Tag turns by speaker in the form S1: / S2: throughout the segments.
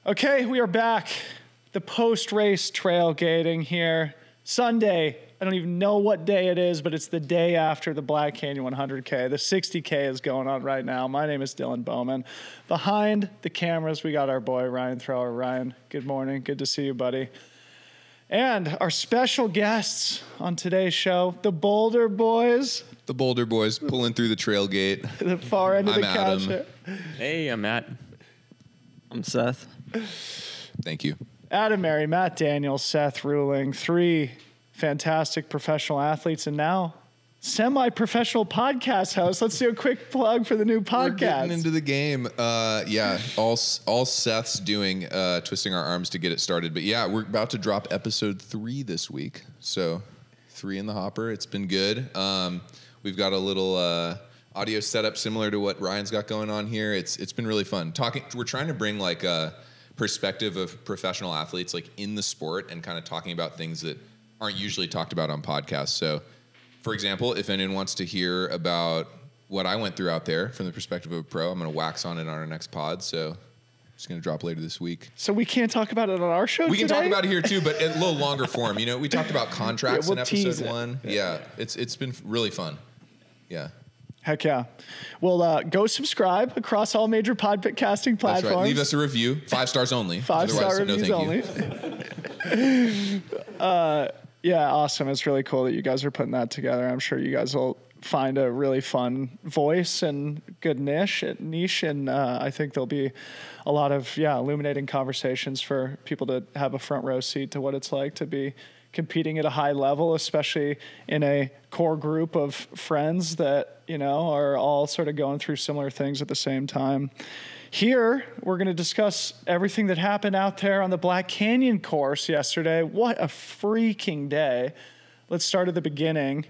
S1: Okay, we are back. The post-race trailgating here. Sunday. I don't even know what day it is, but it's the day after the Black Canyon 100K. The 60K is going on right now. My name is Dylan Bowman. Behind the cameras, we got our boy, Ryan Thrower. Ryan, good morning. Good to see you, buddy. And our special guests on today's show, the Boulder Boys.
S2: The Boulder Boys pulling through the trailgate.
S1: The far end of the couch.
S3: Hey, I'm Matt.
S4: I'm Seth.
S2: Thank you.
S1: Adam Mary, Matt Daniels, Seth Ruhling, three fantastic professional athletes, and now semi-professional podcast hosts. Let's do a quick plug for the new podcast.
S2: We're getting into the game. All Seth's doing, twisting our arms to get it started. But yeah, we're about to drop episode 3 this week. So 3 in the hopper. It's been good. We've got a little audio setup similar to what Ryan's got going on here. It's been really fun. We're trying to bring like a perspective of professional athletes like in the sport and kind of talking about things that aren't usually talked about on podcasts. So, for example, if anyone wants to hear about what I went through out there from the perspective of a pro, I'm going to wax on it on our next pod. So, it's going to drop later this week.
S1: So we can't talk about it on our show
S2: We
S1: today?
S2: can talk about it here too, but in a little longer form. You know, we talked about contracts
S1: we'll
S2: in
S1: tease
S2: episode
S1: it.
S2: 1. Yeah, it's been really fun. Yeah.
S1: Heck yeah. Well, go subscribe across all major podcasting platforms.
S2: That's right. Leave us a review. 5 stars only.
S1: 5-star
S2: Otherwise,
S1: reviews only. Yeah, awesome. It's really cool that you guys are putting that together. I'm sure you guys will find a really fun voice and good niche, and I think there'll be a lot of illuminating conversations for people to have a front row seat to what it's like to be competing at a high level, especially in a core group of friends that, you know, are all sort of going through similar things at the same time. Here, we're going to discuss everything that happened out there on the Black Canyon course yesterday. What a freaking day. Let's start at the beginning.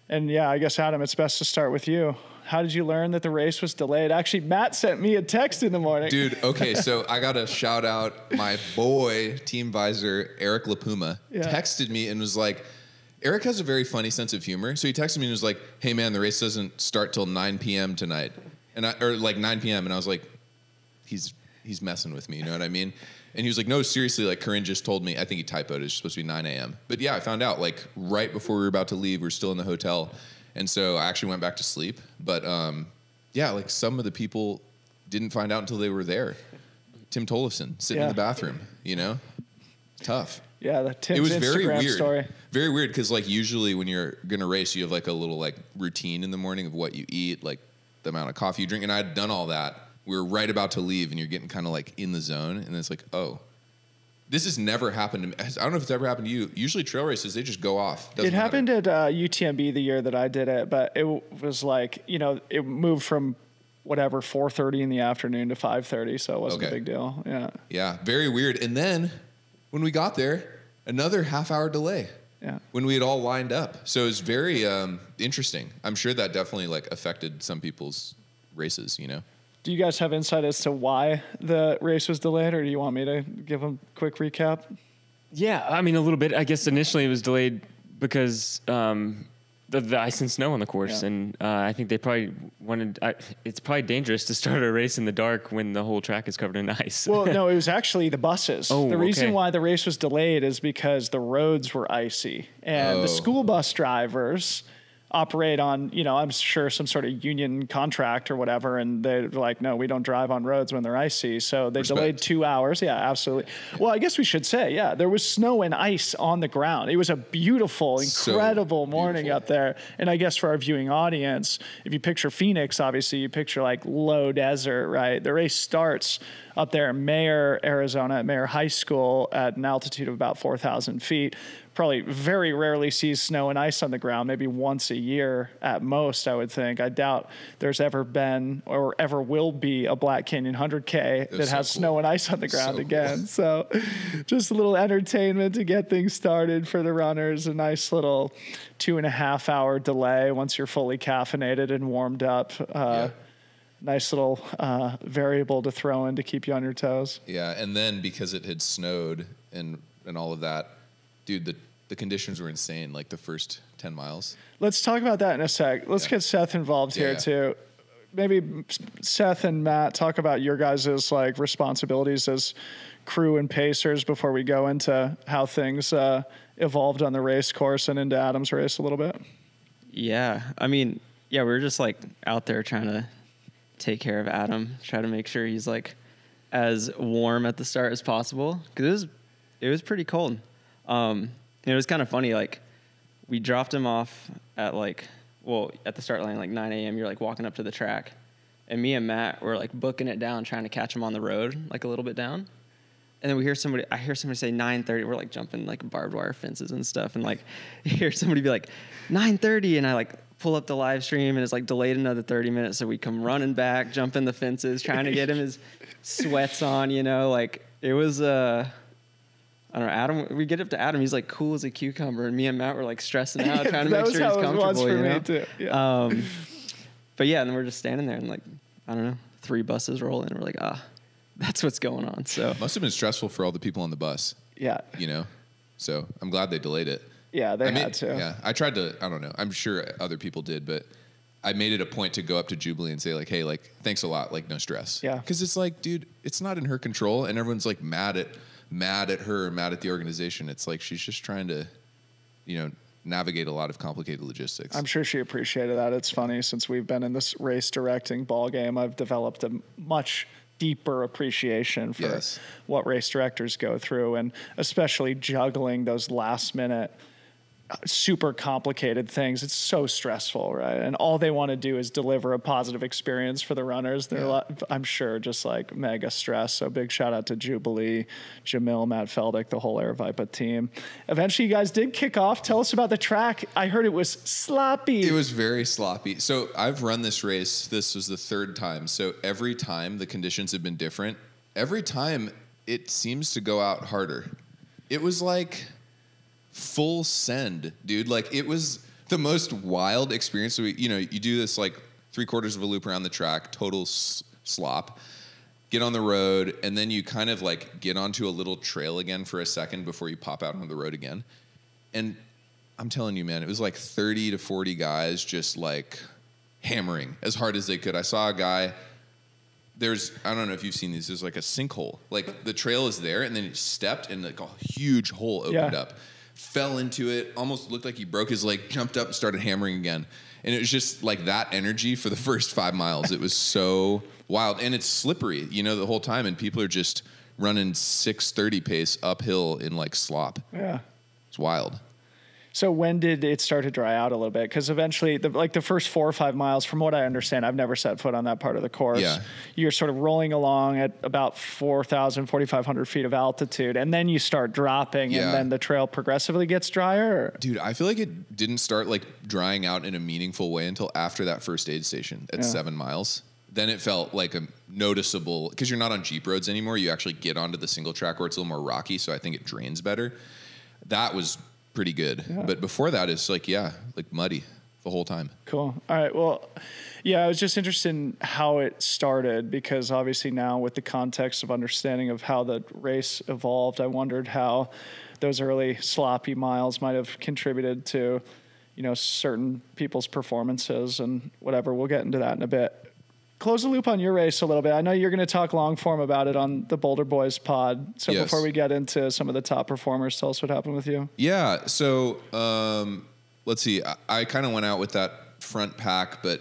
S1: And yeah, I guess, Adam, it's best to start with you. How did you learn that the race was delayed? Actually, Matt sent me a text in the morning.
S2: Dude, okay, so I got to shout out my boy, team visor, Eric LaPuma, texted me and was like, Eric has a very funny sense of humor. So he texted me and was like, hey, man, the race doesn't start till 9 p.m. tonight. Or like 9 p.m. And I was like, he's messing with me, you know what I mean? And he was like, no, seriously, like Corinne just told me, I think he typoed, it's supposed to be 9 a.m. But yeah, I found out like right before we were about to leave, we were still in the hotel. And so I actually went back to sleep. But like some of the people didn't find out until they were there. Tim Tollefson sitting in the bathroom, you know? Tough.
S1: Yeah, Tim's
S2: it was
S1: Instagram
S2: very weird.
S1: story.
S2: Very weird because like usually when you're going to race, you have like a little like routine in the morning of what you eat, like the amount of coffee you drink. And I had done all that. We were right about to leave and you're getting kind of like in the zone. And it's like, oh, this has never happened to me. I don't know if it's ever happened to you. Usually trail races, they just go off.
S1: It happened at UTMB the year that I did it, but it was like, you know, it moved from whatever, 4:30 in the afternoon to 5:30. So it wasn't a big deal. Yeah.
S2: Yeah. Very weird. And then when we got there, another half-hour delay.
S1: Yeah.
S2: When we had all lined up. So it was very interesting. I'm sure that definitely like affected some people's races, you know?
S1: Do you guys have insight as to why the race was delayed, or do you want me to give a quick recap?
S3: Yeah, I mean, a little bit. I guess initially it was delayed because the ice and snow on the course. Yeah. And I think they probably wanted, it's probably dangerous to start a race in the dark when the whole track is covered in ice.
S1: Well, no, it was actually the buses. The reason why the race was delayed is because the roads were icy. And the school bus drivers operate on, you know, I'm sure some sort of union contract or whatever. And they're like, no, we don't drive on roads when they're icy. So they delayed 2 hours. Yeah, absolutely. Yeah. Well, I guess we should say, there was snow and ice on the ground. It was a beautiful, incredible morning up there. And I guess for our viewing audience, if you picture Phoenix, obviously you picture like low desert, right? The race starts up there in Mayer, Arizona, at Mayer High School at an altitude of about 4,000 feet. Probably very rarely sees snow and ice on the ground, maybe once a year at most, I would think. I doubt there's ever been or ever will be a Black Canyon 100K that has snow and ice on the ground again. Cool. So just a little entertainment to get things started for the runners. A nice little 2.5 hour delay once you're fully caffeinated and warmed up. Nice little variable to throw in to keep you on your toes.
S2: Yeah, and then because it had snowed and all of that, dude, the conditions were insane, like the first 10 miles.
S1: Let's talk about that in a sec. Let's get Seth involved here too. maybe Seth and Matt, talk about your guys' like responsibilities as crew and pacers before we go into how things evolved on the race course and into Adam's race a little bit.
S4: Yeah. I mean, we were just like out there trying to take care of Adam, try to make sure he's like as warm at the start as possible, because it was pretty cold. It was kind of funny, like we dropped him off at at the start line, like 9 a.m. You're like walking up to the track, and me and Matt were like booking it down, trying to catch him on the road, like a little bit down. And then I hear somebody say 9:30. We're like jumping like barbed wire fences and stuff, and like hear somebody be like 9:30, and I like pull up the live stream, and it's like delayed another 30 minutes. So we come running back, jumping the fences, trying to get him his sweats on. Like it was I don't know, Adam. We get up to Adam. He's like cool as a cucumber, and me and Matt were like stressing out, trying to make sure he's comfortable. That was how it was for me too. Yeah. But yeah, and then we're just standing there, and like I don't know, 3 buses roll in. We're like, that's what's going on. So
S2: must have been stressful for all the people on the bus.
S1: Yeah.
S2: So I'm glad they delayed it.
S1: Yeah, they had to.
S2: Yeah, I tried to. I don't know. I'm sure other people did, but I made it a point to go up to Jubilee and say like, "Hey, like, thanks a lot. Like, no stress."
S1: Yeah.
S2: Because it's like, dude, it's not in her control, and everyone's like mad at her, mad at the organization. It's like she's just trying to, navigate a lot of complicated logistics.
S1: I'm sure she appreciated that. It's funny, since we've been in this race directing ball game, I've developed a much deeper appreciation for what race directors go through, and especially juggling those last minute super complicated things. It's so stressful, right? And all they want to do is deliver a positive experience for the runners. They're I'm sure just like mega stressed. So big shout out to Jubilee, Jamil, Matt Feldick, the whole Air Vipa team. Eventually you guys did kick off. Tell us about the track. I heard it was sloppy.
S2: It was very sloppy. So I've run this race. This was the 3rd time. So every time the conditions have been different. Every time it seems to go out harder. It was like full send, dude. Like it was the most wild experience. So you do this like 3/4 of a loop around the track, total slop, get on the road, and then you kind of like get onto a little trail again for a second before you pop out on the road again. And I'm telling you, man, it was like 30 to 40 guys just like hammering as hard as they could. I saw a guy, I don't know if you've seen these, there's like a sinkhole. Like the trail is there, and then he stepped and like a huge hole opened up. Fell into it, almost looked like he broke his leg, jumped up and started hammering again. And it was just like that energy for the first 5 miles. It was so wild. And it's slippery, the whole time. And people are just running 6:30 pace uphill in like slop. Yeah. It's wild.
S1: So when did it start to dry out a little bit? Because eventually, the first 4 or 5 miles, from what I understand, I've never set foot on that part of the course. Yeah. You're sort of rolling along at about 4,000, 4,500 feet of altitude, and then you start dropping, and then the trail progressively gets drier?
S2: Dude, I feel like it didn't start like drying out in a meaningful way until after that first aid station at 7 miles. Then it felt like a noticeable, because you're not on Jeep roads anymore. You actually get onto the single track where it's a little more rocky, so I think it drains better. That was pretty good. Yeah. But before that, it's like muddy the whole time.
S1: Cool. All right. Well, I was just interested in how it started, because obviously now with the context of understanding of how the race evolved, I wondered how those early sloppy miles might have contributed to, certain people's performances and whatever. We'll get into that in a bit. Close the loop on your race a little bit. I know you're going to talk long form about it on the Boulder Boys pod. So before we get into some of the top performers, tell us what happened with you.
S2: Yeah. So let's see. I kind of went out with that front pack, but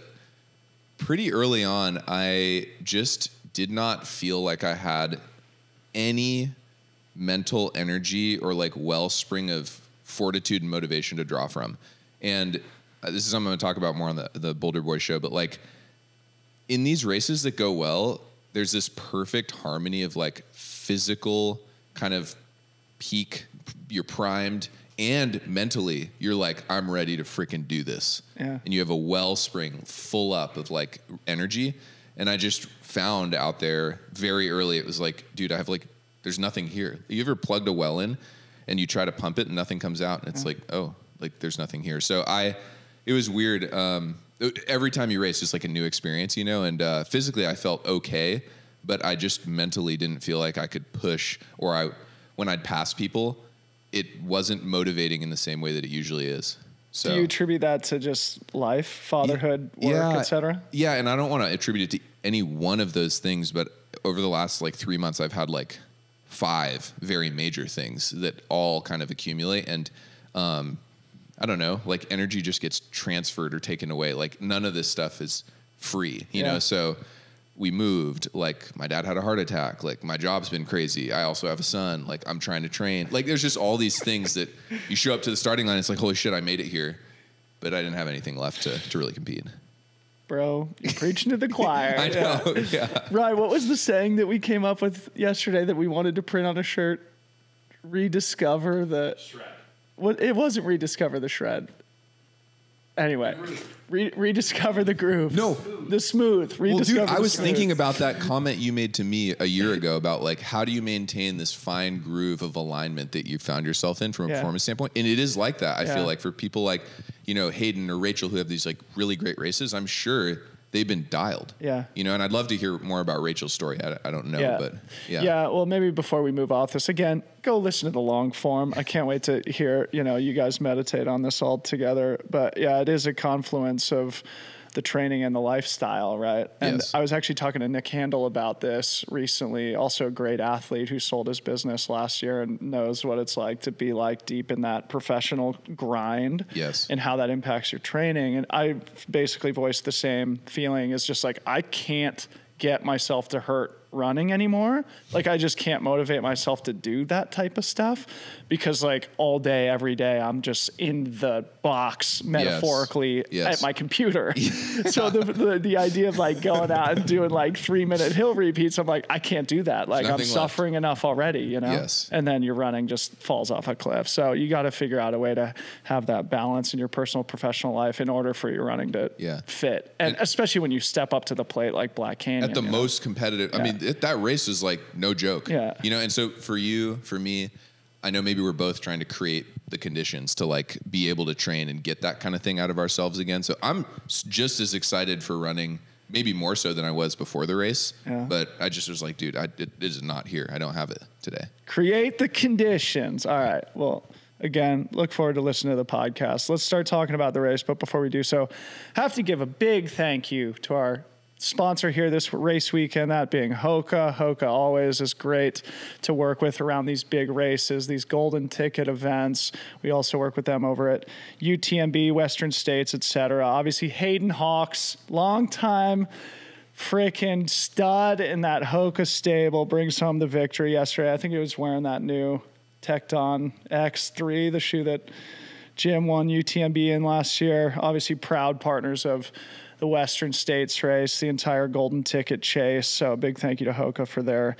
S2: pretty early on, I just did not feel like I had any mental energy or like wellspring of fortitude and motivation to draw from. And this is something I'm going to talk about more on the Boulder Boys show, but like, in these races that go well, there's this perfect harmony of like physical kind of peak, you're primed, and mentally you're like, I'm ready to freaking do this. Yeah. And you have a wellspring full up of like energy. And I just found out there very early, it was like, dude, there's nothing here. You ever plugged a well in and you try to pump it and nothing comes out? And it's like, oh, like there's nothing here. So it was weird. Every time you race, it's like a new experience, and physically I felt okay, but I just mentally didn't feel like I could push, or when I'd pass people, it wasn't motivating in the same way that it usually is. So,
S1: do you attribute that to just life, fatherhood, work, etc.?
S2: Yeah, and I don't want to attribute it to any one of those things, but over the last like 3 months, I've had like 5 very major things that all kind of accumulate, and I don't know, like energy just gets transferred or taken away. Like none of this stuff is free, you know. So we moved, like my dad had a heart attack, like my job's been crazy. I also have a son, like I'm trying to train. Like there's just all these things that you show up to the starting line, it's like, holy shit, I made it here. But I didn't have anything left to really compete.
S1: Bro, you're preaching to the choir.
S2: I know, yeah.
S1: Right, what was the saying that we came up with yesterday that we wanted to print on a shirt? Rediscover the... Shred. What? It wasn't rediscover the shred. Anyway, rediscover the groove.
S2: No.
S1: The smooth.
S2: Well, dude, I was
S1: smooth.
S2: thinking about that comment you made to me a year ago about like, how do you maintain this fine groove of alignment that you found yourself in from a performance standpoint? And it is like that. I feel like for people like, you know, Hayden or Rachel who have these like really great races, I'm sure they've been dialed. Yeah. You know, and I'd love to hear more about Rachel's story. I don't know, but yeah.
S1: Yeah, well, maybe before we move off this, again, go listen to the long form. I can't wait to hear, you know, you guys meditate on this all together. But yeah, it is a confluence of the training and the lifestyle, right? And I was actually talking to Nick Handel about this recently, also a great athlete who sold his business last year and knows what it's like to be like deep in that professional grind and how that impacts your training. And I basically voiced the same feeling. It's just like, I can't get myself to hurt running anymore. Like I just can't motivate myself to do that type of stuff because like all day, every day, I'm just in the box metaphorically at my computer. So the idea of like going out and doing like 3-minute hill repeats, I'm like, I can't do that. Like I'm suffering enough already, you know? And then your running just falls off a cliff. So you got to figure out a way to have that balance in your personal, professional life in order for your running to fit. And especially when you step up to the plate like Black Canyon.
S2: At the most competitive, I mean, that race was like no joke, you know? And so for you, for me, I know maybe we're both trying to create the conditions to like be able to train and get that kind of thing out of ourselves again. So I'm just as excited for running, maybe more so than I was before the race, but I just was like, dude, it is not here. I don't have it today.
S1: Create the conditions. All right. Well, again, look forward to listening to the podcast. Let's start talking about the race. But before we do so, I have to give a big thank you to our sponsor here this race weekend, that being Hoka. Hoka always is great to work with around these big races, these golden ticket events. We also work with them over at UTMB, Western States, etc. Obviously, Hayden Hawks, long time freaking stud in that Hoka stable, brings home the victory yesterday. I think he was wearing that new Tecton X3, the shoe that Jim won UTMB in last year. Obviously, proud partners of the Western States race, the entire golden ticket chase. So a big thank you to Hoka for their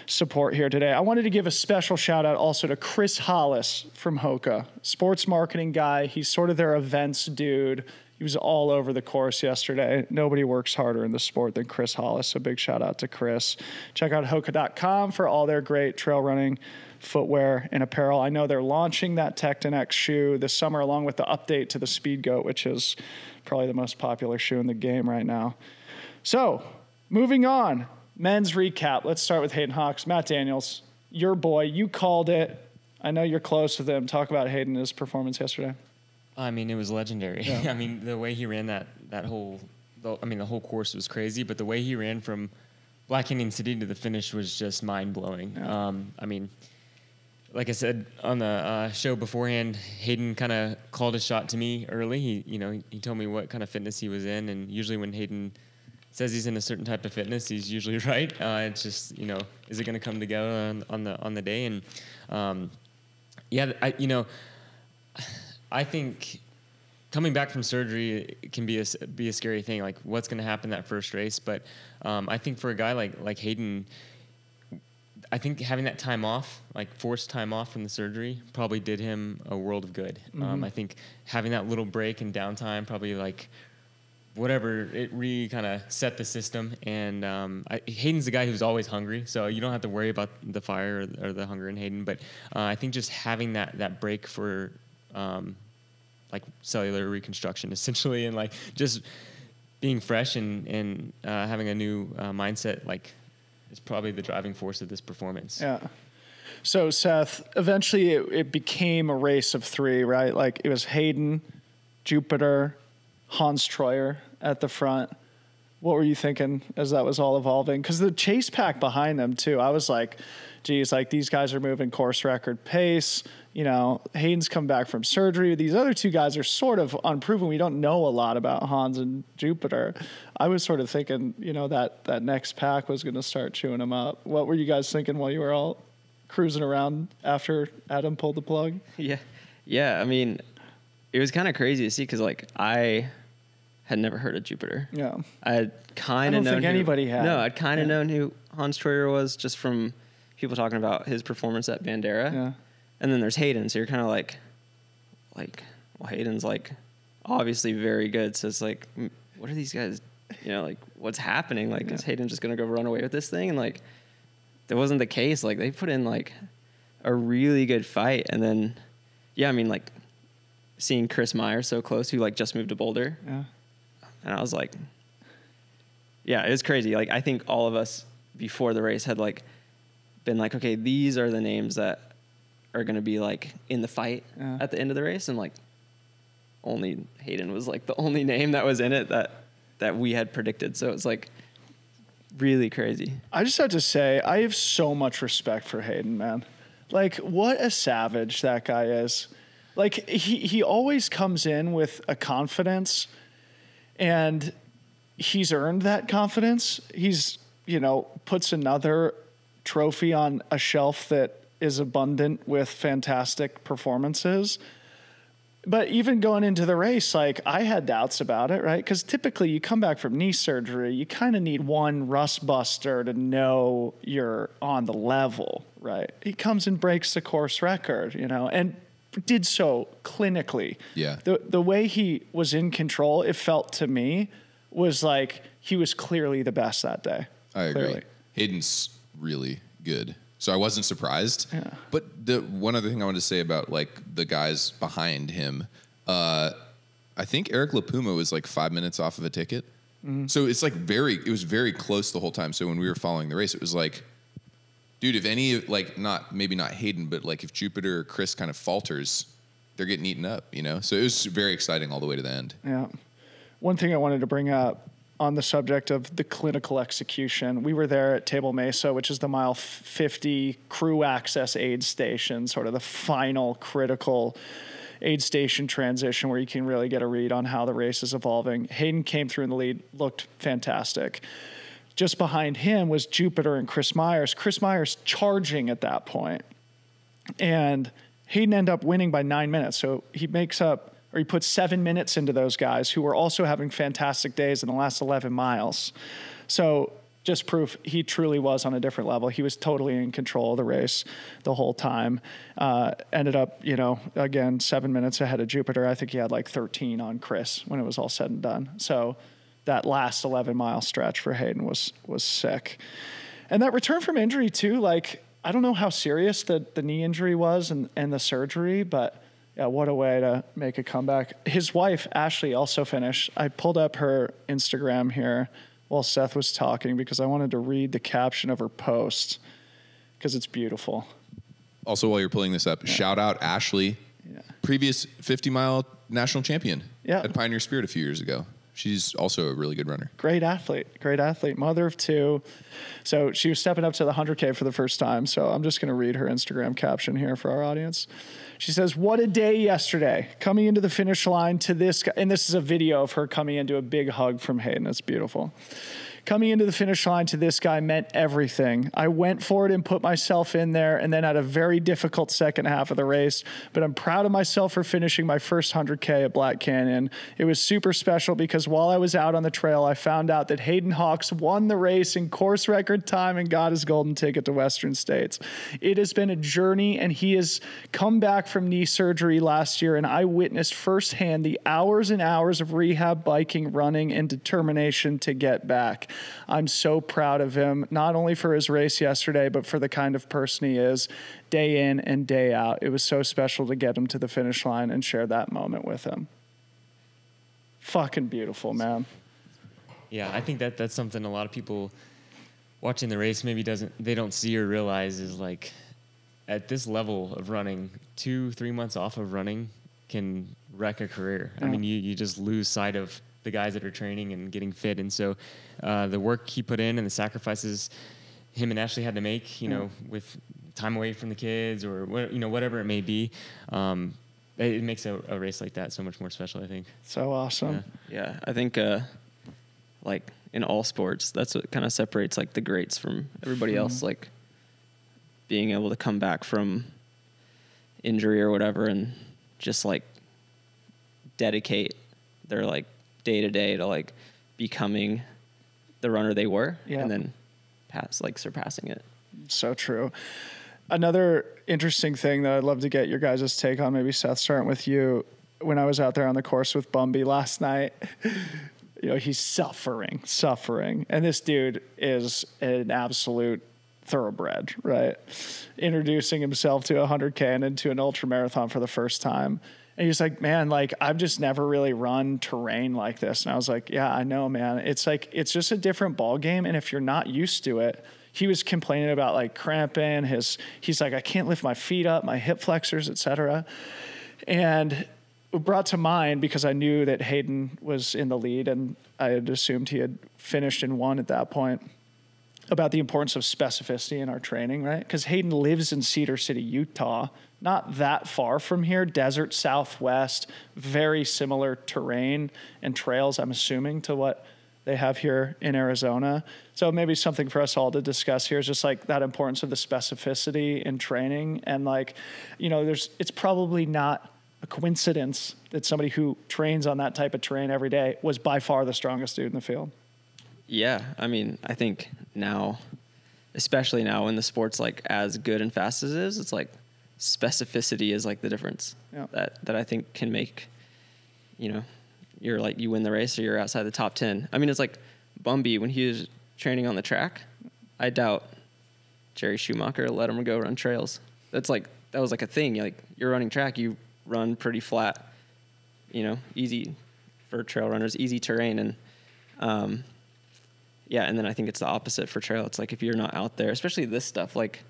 S1: support here today. I wanted to give a special shout out also to Chris Hollis from Hoka, sports marketing guy. He's sort of their events dude. He was all over the course yesterday. Nobody works harder in the sport than Chris Hollis. So big shout out to Chris. Check out Hoka.com for all their great trail running footwear and apparel. I know they're launching that Tecton X shoe this summer along with the update to the Speed Goat, which is probably the most popular shoe in the game right now. So moving on, men's recap. Let's start with Hayden Hawks. Matt Daniels, your boy, you called it. I know you're close with him. Talk about Hayden and his performance yesterday.
S3: I mean, it was legendary. Yeah. I mean, the way he ran the whole course was crazy, but the way he ran from Black Canyon City to the finish was just mind-blowing. Yeah. I mean, like I said on the show beforehand, Hayden kind of called a shot to me early. He told me what kind of fitness he was in, and usually when Hayden says he's in a certain type of fitness, he's usually right. It's just, is it going to come together on the day? And I think coming back from surgery can be a scary thing. Like, what's going to happen that first race? But I think for a guy like Hayden, I think having that time off, like forced time off from the surgery, probably did him a world of good. Mm-hmm. I think having that little break and downtime probably like whatever, it really kind of set the system. And Hayden's the guy who's always hungry, so you don't have to worry about the fire or the hunger in Hayden. But I think just having that break for like cellular reconstruction essentially, and like just being fresh and having a new mindset, like, is probably the driving force of this performance.
S1: Yeah. So Seth, eventually it became a race of three, right? Like it was Hayden, Jupiter, Hans Troyer at the front. What were you thinking as that was all evolving? Because the chase pack behind them too, I was like, geez, like these guys are moving course record pace. You know, Hayden's come back from surgery. These other two guys are sort of unproven. We don't know a lot about Hans and Jupiter. I was sort of thinking, you know, that next pack was going to start chewing them up. What were you guys thinking while you were all cruising around after Adam pulled the plug?
S4: Yeah. I mean, it was kind of crazy to see because, like, I had never heard of Jupiter.
S1: Yeah.
S4: I had kind of known.
S1: I don't think anybody had.
S4: No, I'd kind of known who Hans Troyer was just from people talking about his performance at Bandera.
S1: Yeah.
S4: And then there's Hayden. So you're kind of like, well, Hayden's like obviously very good. So it's like, what are these guys, you know, like what's happening? Like, is Hayden just going to go run away with this thing? And like, that wasn't the case. Like they put in like a really good fight. And then, yeah, I mean, like seeing Chris Meyer so close, who like just moved to Boulder.
S1: Yeah.
S4: And I was like, yeah, it was crazy. Like, I think all of us before the race had like been like, okay, these are the names that are going to be like in the fight at the end of the race. And like only Hayden was like the only name that was in it that we had predicted. So it's like really crazy.
S1: I just have to say, I have so much respect for Hayden, man. Like, what a savage that guy is. Like, he always comes in with a confidence, and he's earned that confidence. He's, you know, puts another trophy on a shelf that is abundant with fantastic performances. But even going into the race, like, I had doubts about it, right? Because typically you come back from knee surgery, you kind of need one rust buster to know you're on the level, right? He comes and breaks the course record, you know, and did so clinically.
S2: Yeah.
S1: The way he was in control, it felt to me, was like he was clearly the best that day.
S2: I agree.
S1: Clearly.
S2: Hayden's really good. So I wasn't surprised.
S1: Yeah.
S2: But the one other thing I wanted to say about like the guys behind him, I think Eric LaPuma was like 5 minutes off of a ticket. Mm-hmm. So it's like it was very close the whole time. So when we were following the race, it was like, dude, if any, like maybe not Hayden, but like if Jupiter or Chris kind of falters, they're getting eaten up, you know? So it was very exciting all the way to the end.
S1: Yeah. One thing I wanted to bring up on the subject of the clinical execution, we were there at Table Mesa, which is the mile 50 crew access aid station, sort of the final critical aid station transition where you can really get a read on how the race is evolving. Hayden came through in the lead, looked fantastic. Just behind him was Jupiter and Chris Myers. Chris Myers charging at that point. And Hayden ended up winning by 9 minutes. So he puts 7 minutes into those guys who were also having fantastic days in the last 11 miles. So just proof he truly was on a different level. He was totally in control of the race the whole time. Ended up, you know, again, 7 minutes ahead of Jupiter. I think he had like 13 on Chris when it was all said and done. So that last 11-mile stretch for Hayden was sick. And that return from injury too, like, I don't know how serious the knee injury was and the surgery, but yeah, what a way to make a comeback. His wife, Ashley, also finished. I pulled up her Instagram here while Seth was talking because I wanted to read the caption of her post because it's beautiful.
S2: Also, while you're pulling this up, shout out Ashley, previous 50-mile national champion at Pioneer Spirit a few years ago. She's also a really good runner. Great athlete, mother of two. So she was stepping up to the 100K for the first time. So I'm just going to read her Instagram caption here for our audience. She says, "What a day yesterday. Coming into the finish line to this guy." And this is a video of her coming into a big hug from Hayden. It's beautiful. "Coming into the finish line to this guy meant everything. I went for it and put myself in there and then had a very difficult second half of the race, but I'm proud of myself for finishing my first 100K at Black Canyon. It was super special because while I was out on the trail, I found out that Hayden Hawks won the race in course record time and got his golden ticket to Western States. It has been a journey, and he has come back from knee surgery last year, and I witnessed firsthand the hours and hours of rehab, biking, running, and determination to get back. I'm so proud of him, not only for his race yesterday, but for the kind of person he is day in and day out. It was so special to get him to the finish line and share that moment with him." Fucking beautiful, man.
S3: Yeah, I think that's something a lot of people watching the race maybe they don't see or realize is like at this level of running, 2-3 months off of running can wreck a career. I mean, you just lose sight of the guys that are training and getting fit. And so the work he put in and the sacrifices him and Ashley had to make, you know, with time away from the kids or, you know, whatever it may be, it makes a race like that so much more special, I think.
S1: So awesome.
S4: Yeah, I think like in all sports, that's what kind of separates like the greats from everybody else. Like being able to come back from injury or whatever and just like dedicate their like day to day to like becoming the runner they were and then surpassing it.
S1: So true. Another interesting thing that I'd love to get your guys' take on, maybe Seth, starting with you. When I was out there on the course with Bumby last night, you know, he's suffering. And this dude is an absolute thoroughbred, right? Introducing himself to 100K and into an ultra marathon for the first time. And he's like, man, like, I've just never really run terrain like this. And I was like, yeah, I know, man. It's like, it's just a different ball game. And if you're not used to it, he was complaining about like cramping. He's like, I can't lift my feet up, my hip flexors, et cetera. And it brought to mind, because I knew that Hayden was in the lead and I had assumed he had finished and won at that point, about the importance of specificity in our training, right? Because Hayden lives in Cedar City, Utah, not that far from here, desert Southwest, very similar terrain and trails, I'm assuming, to what they have here in Arizona. So maybe something for us all to discuss here is just like that importance of the specificity in training. And like, you know, it's probably not a coincidence that somebody who trains on that type of terrain every day was by far the strongest dude in the field.
S4: Yeah. I mean, I think now, especially now when the sport's like as good and fast as it is, it's like specificity is like the difference that I think can make, you know, you're like, you win the race or you're outside the top 10. I mean, it's like Bumby, when he was training on the track, I doubt Jerry Schumacher let him go run trails. That was like a thing. You're running track, you run pretty flat, you know, easy for trail runners, easy terrain. And, and then I think it's the opposite for trail. It's like, if you're not out there, especially this stuff, like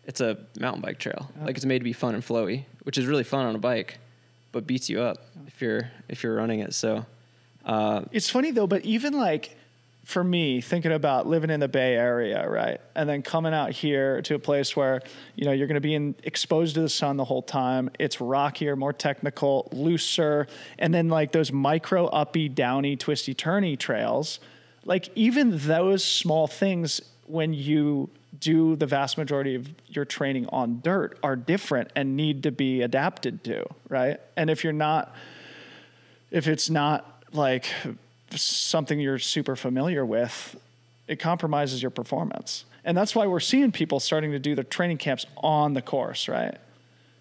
S4: it's a mountain bike trail. Yeah. Like it's made to be fun and flowy, which is really fun on a bike, but beats you up if you're running it. So,
S1: it's funny though, but even like for me, thinking about living in the Bay Area, right? And then coming out here to a place where, you know, you're going to be exposed to the sun the whole time. It's rockier, more technical, looser. And then like those micro uppy, downy, twisty, turny trails, like even those small things, when you do the vast majority of your training on dirt, are different and need to be adapted to, right? And if it's not like something you're super familiar with, it compromises your performance. And that's why we're seeing people starting to do their training camps on the course, right?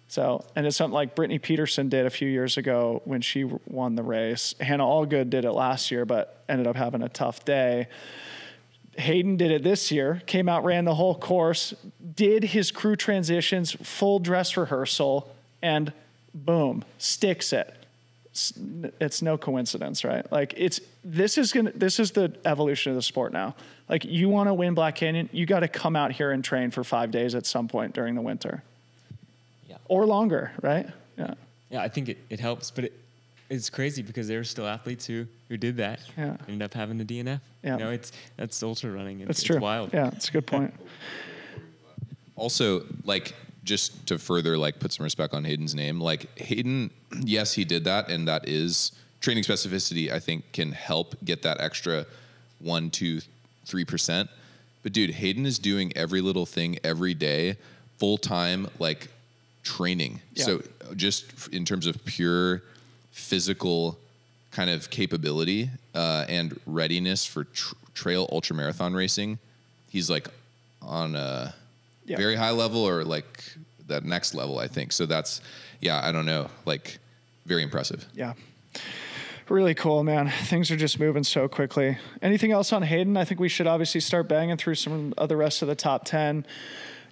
S1: So, and it's something like Brittany Peterson did a few years ago when she won the race. Hannah Allgood did it last year, but ended up having a tough day. Hayden did it this year, came out, ran the whole course, did his crew transitions, full dress rehearsal, and boom, sticks it. It's no coincidence, right? Like this is the evolution of the sport now. Like, you want to win Black Canyon, you got to come out here and train for 5 days at some point during the winter. Yeah. Or longer, right? Yeah.
S3: Yeah, I think it helps, but it's crazy because there are still athletes who did that. Yeah. Ended up having the DNF. Yeah. You know, that's ultra running.
S1: That's true.
S3: It's wild.
S1: Yeah, it's a good point.
S2: Also, like, just to further like put some respect on Hayden's name, like Hayden, yes, he did that, and that is training specificity. I think can help get that extra 1, 2, 3%. But dude, Hayden is doing every little thing every day, full time, like training. Yeah. So just in terms of pure physical kind of capability and readiness for trail ultra marathon racing, he's like on a very high level, or like that next level, I think. So that's, I don't know, like very impressive.
S1: Yeah. Really cool, man. Things are just moving so quickly. Anything else on Hayden? I think we should obviously start banging through some of the rest of the top 10.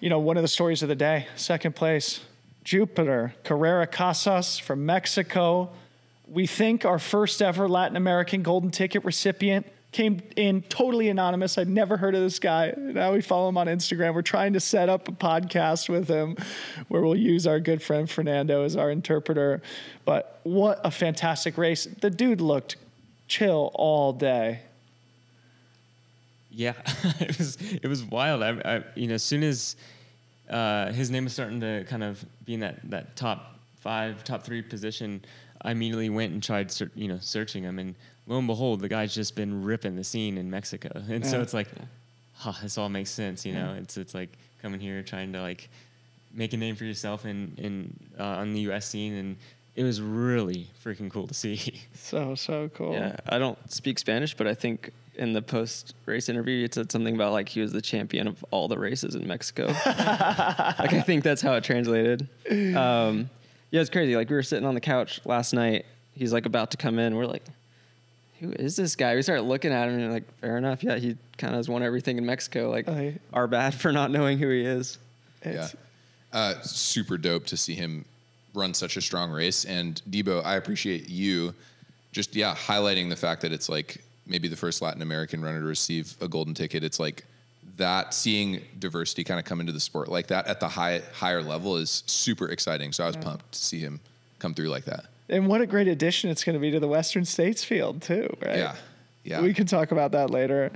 S1: You know, one of the stories of the day, second place, Jupiter Carrera Casas from Mexico. We think our first ever Latin American golden ticket recipient Came in totally anonymous. I'd never heard of this guy. Now we follow him on Instagram. We're trying to set up a podcast with him where we'll use our good friend Fernando as our interpreter. But what a fantastic race. The dude looked chill all day.
S3: Yeah, it was wild. I as soon as his name was starting to kind of be in that top 5, top 3 position, I immediately went and tried searching him, and lo and behold, the guy's just been ripping the scene in Mexico. And so it's like, this all makes sense, It's like coming here trying to like make a name for yourself in on the US scene, and it was really freaking cool to see.
S1: So cool.
S4: Yeah, I don't speak Spanish, but I think in the post-race interview, it said something about like he was the champion of all the races in Mexico. Like I think that's how it translated. Yeah, it's crazy. Like we were sitting on the couch last night. He's like about to come in. We're like, who is this guy? We started looking at him and like, fair enough. Yeah, he kind of has won everything in Mexico. Like our bad for not knowing who he is.
S2: Super dope to see him run such a strong race. And Debo, I appreciate you just, highlighting the fact that it's like maybe the first Latin American runner to receive a golden ticket. It's like that, seeing diversity kind of come into the sport like that at the higher level is super exciting. So I was pumped to see him come through like that.
S1: And what a great addition it's going to be to the Western States field too, right?
S2: Yeah.
S1: We can talk about that later.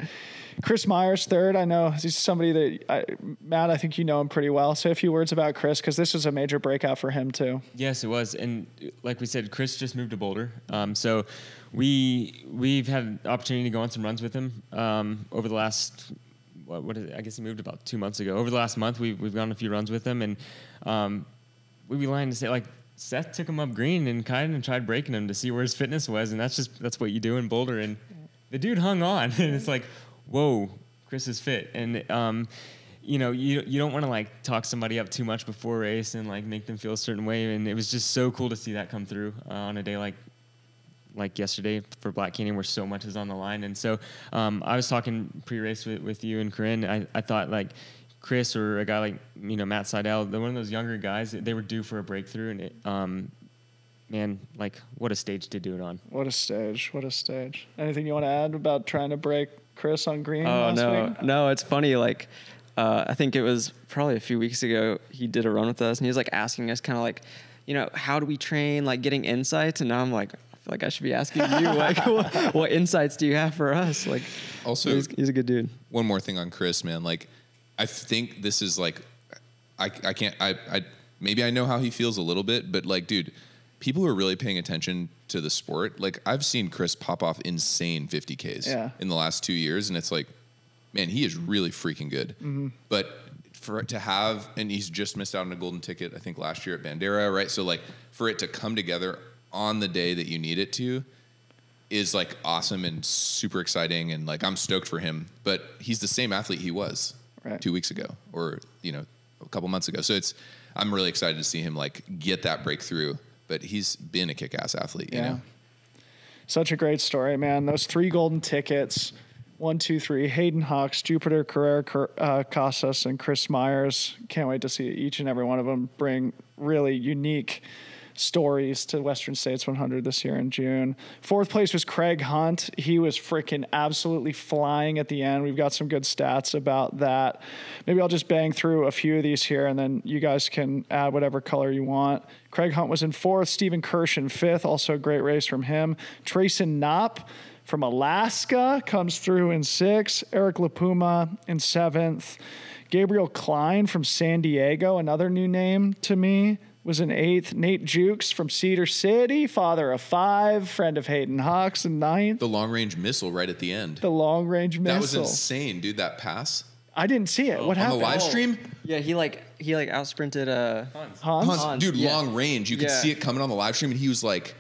S1: Chris Myers, third. I know he's somebody that, Matt, I think you know him pretty well. Say a few words about Chris, because this was a major breakout for him too.
S3: Yes, it was. And like we said, Chris just moved to Boulder. So we've had the opportunity to go on some runs with him over the last, what is it? I guess he moved about 2 months ago. Over the last month, we've gone on a few runs with him, and we'd be lying to say, like, Seth took him up green and kind of tried breaking him to see where his fitness was, and that's what you do in Boulder. And the dude hung on, and it's like, whoa, Chris is fit. And you don't want to like talk somebody up too much before a race and like make them feel a certain way. And it was just so cool to see that come through on a day like yesterday for Black Canyon, where so much is on the line. And so I was talking pre-race with you and Corinne. I thought like Chris or a guy like Matt Seidel, they're one of those younger guys. They were due for a breakthrough, and it, man, like what a stage to do it on.
S1: What a stage! Anything you want to add about trying to break Chris on green?
S4: No, it's funny. Like I think it was probably a few weeks ago. He did a run with us, and he was like asking us kind of like, how do we train? Like getting insights, and now I'm like, I feel like I should be asking you, like, what insights do you have for us? Like,
S2: also,
S4: he's a good dude.
S2: One more thing on Chris, man. Like, I think this is like, I can't, maybe I know how he feels a little bit, but like, dude, people are really paying attention to the sport. Like, I've seen Chris pop off insane 50Ks in the last 2 years, and it's like, man, he is really freaking good. Mm-hmm. But for it to have, and he's just missed out on a golden ticket, I think last year at Bandera, right? So like, for it to come together on the day that you need it to is like awesome and super exciting, and like I'm stoked for him. But he's the same athlete he was 2 weeks ago, or a couple months ago. So I'm really excited to see him like get that breakthrough. But he's been a kick-ass athlete, you know.
S1: Such a great story, man. Those 3 golden tickets, 1, 2, 3, Hayden Hawks, Jupiter Carrera Casas, and Chris Myers. Can't wait to see each and every one of them bring really unique stories to Western States 100 this year in June. 4th place was Craig Hunt. He was freaking absolutely flying at the end. We've got some good stats about that. Maybe I'll just bang through a few of these here, and then you guys can add whatever color you want. Craig Hunt was in 4th. Stephen Kirsch in 5th. Also a great race from him. Trayson Knopp from Alaska comes through in 6th. Eric LaPuma in 7th. Gabriel Klein from San Diego, another new name to me, was in 8th. Nate Jukes from Cedar City, father of 5, friend of Hayden Hawks, in 9th.
S2: The long-range missile right at the end.
S1: The long-range missile.
S2: That was insane, dude, that pass.
S1: I didn't see it. What happened?
S2: On the live stream?
S4: Yeah, he out sprinted
S1: Hans.
S2: Dude, long range. You could see it coming on the live stream, and he was like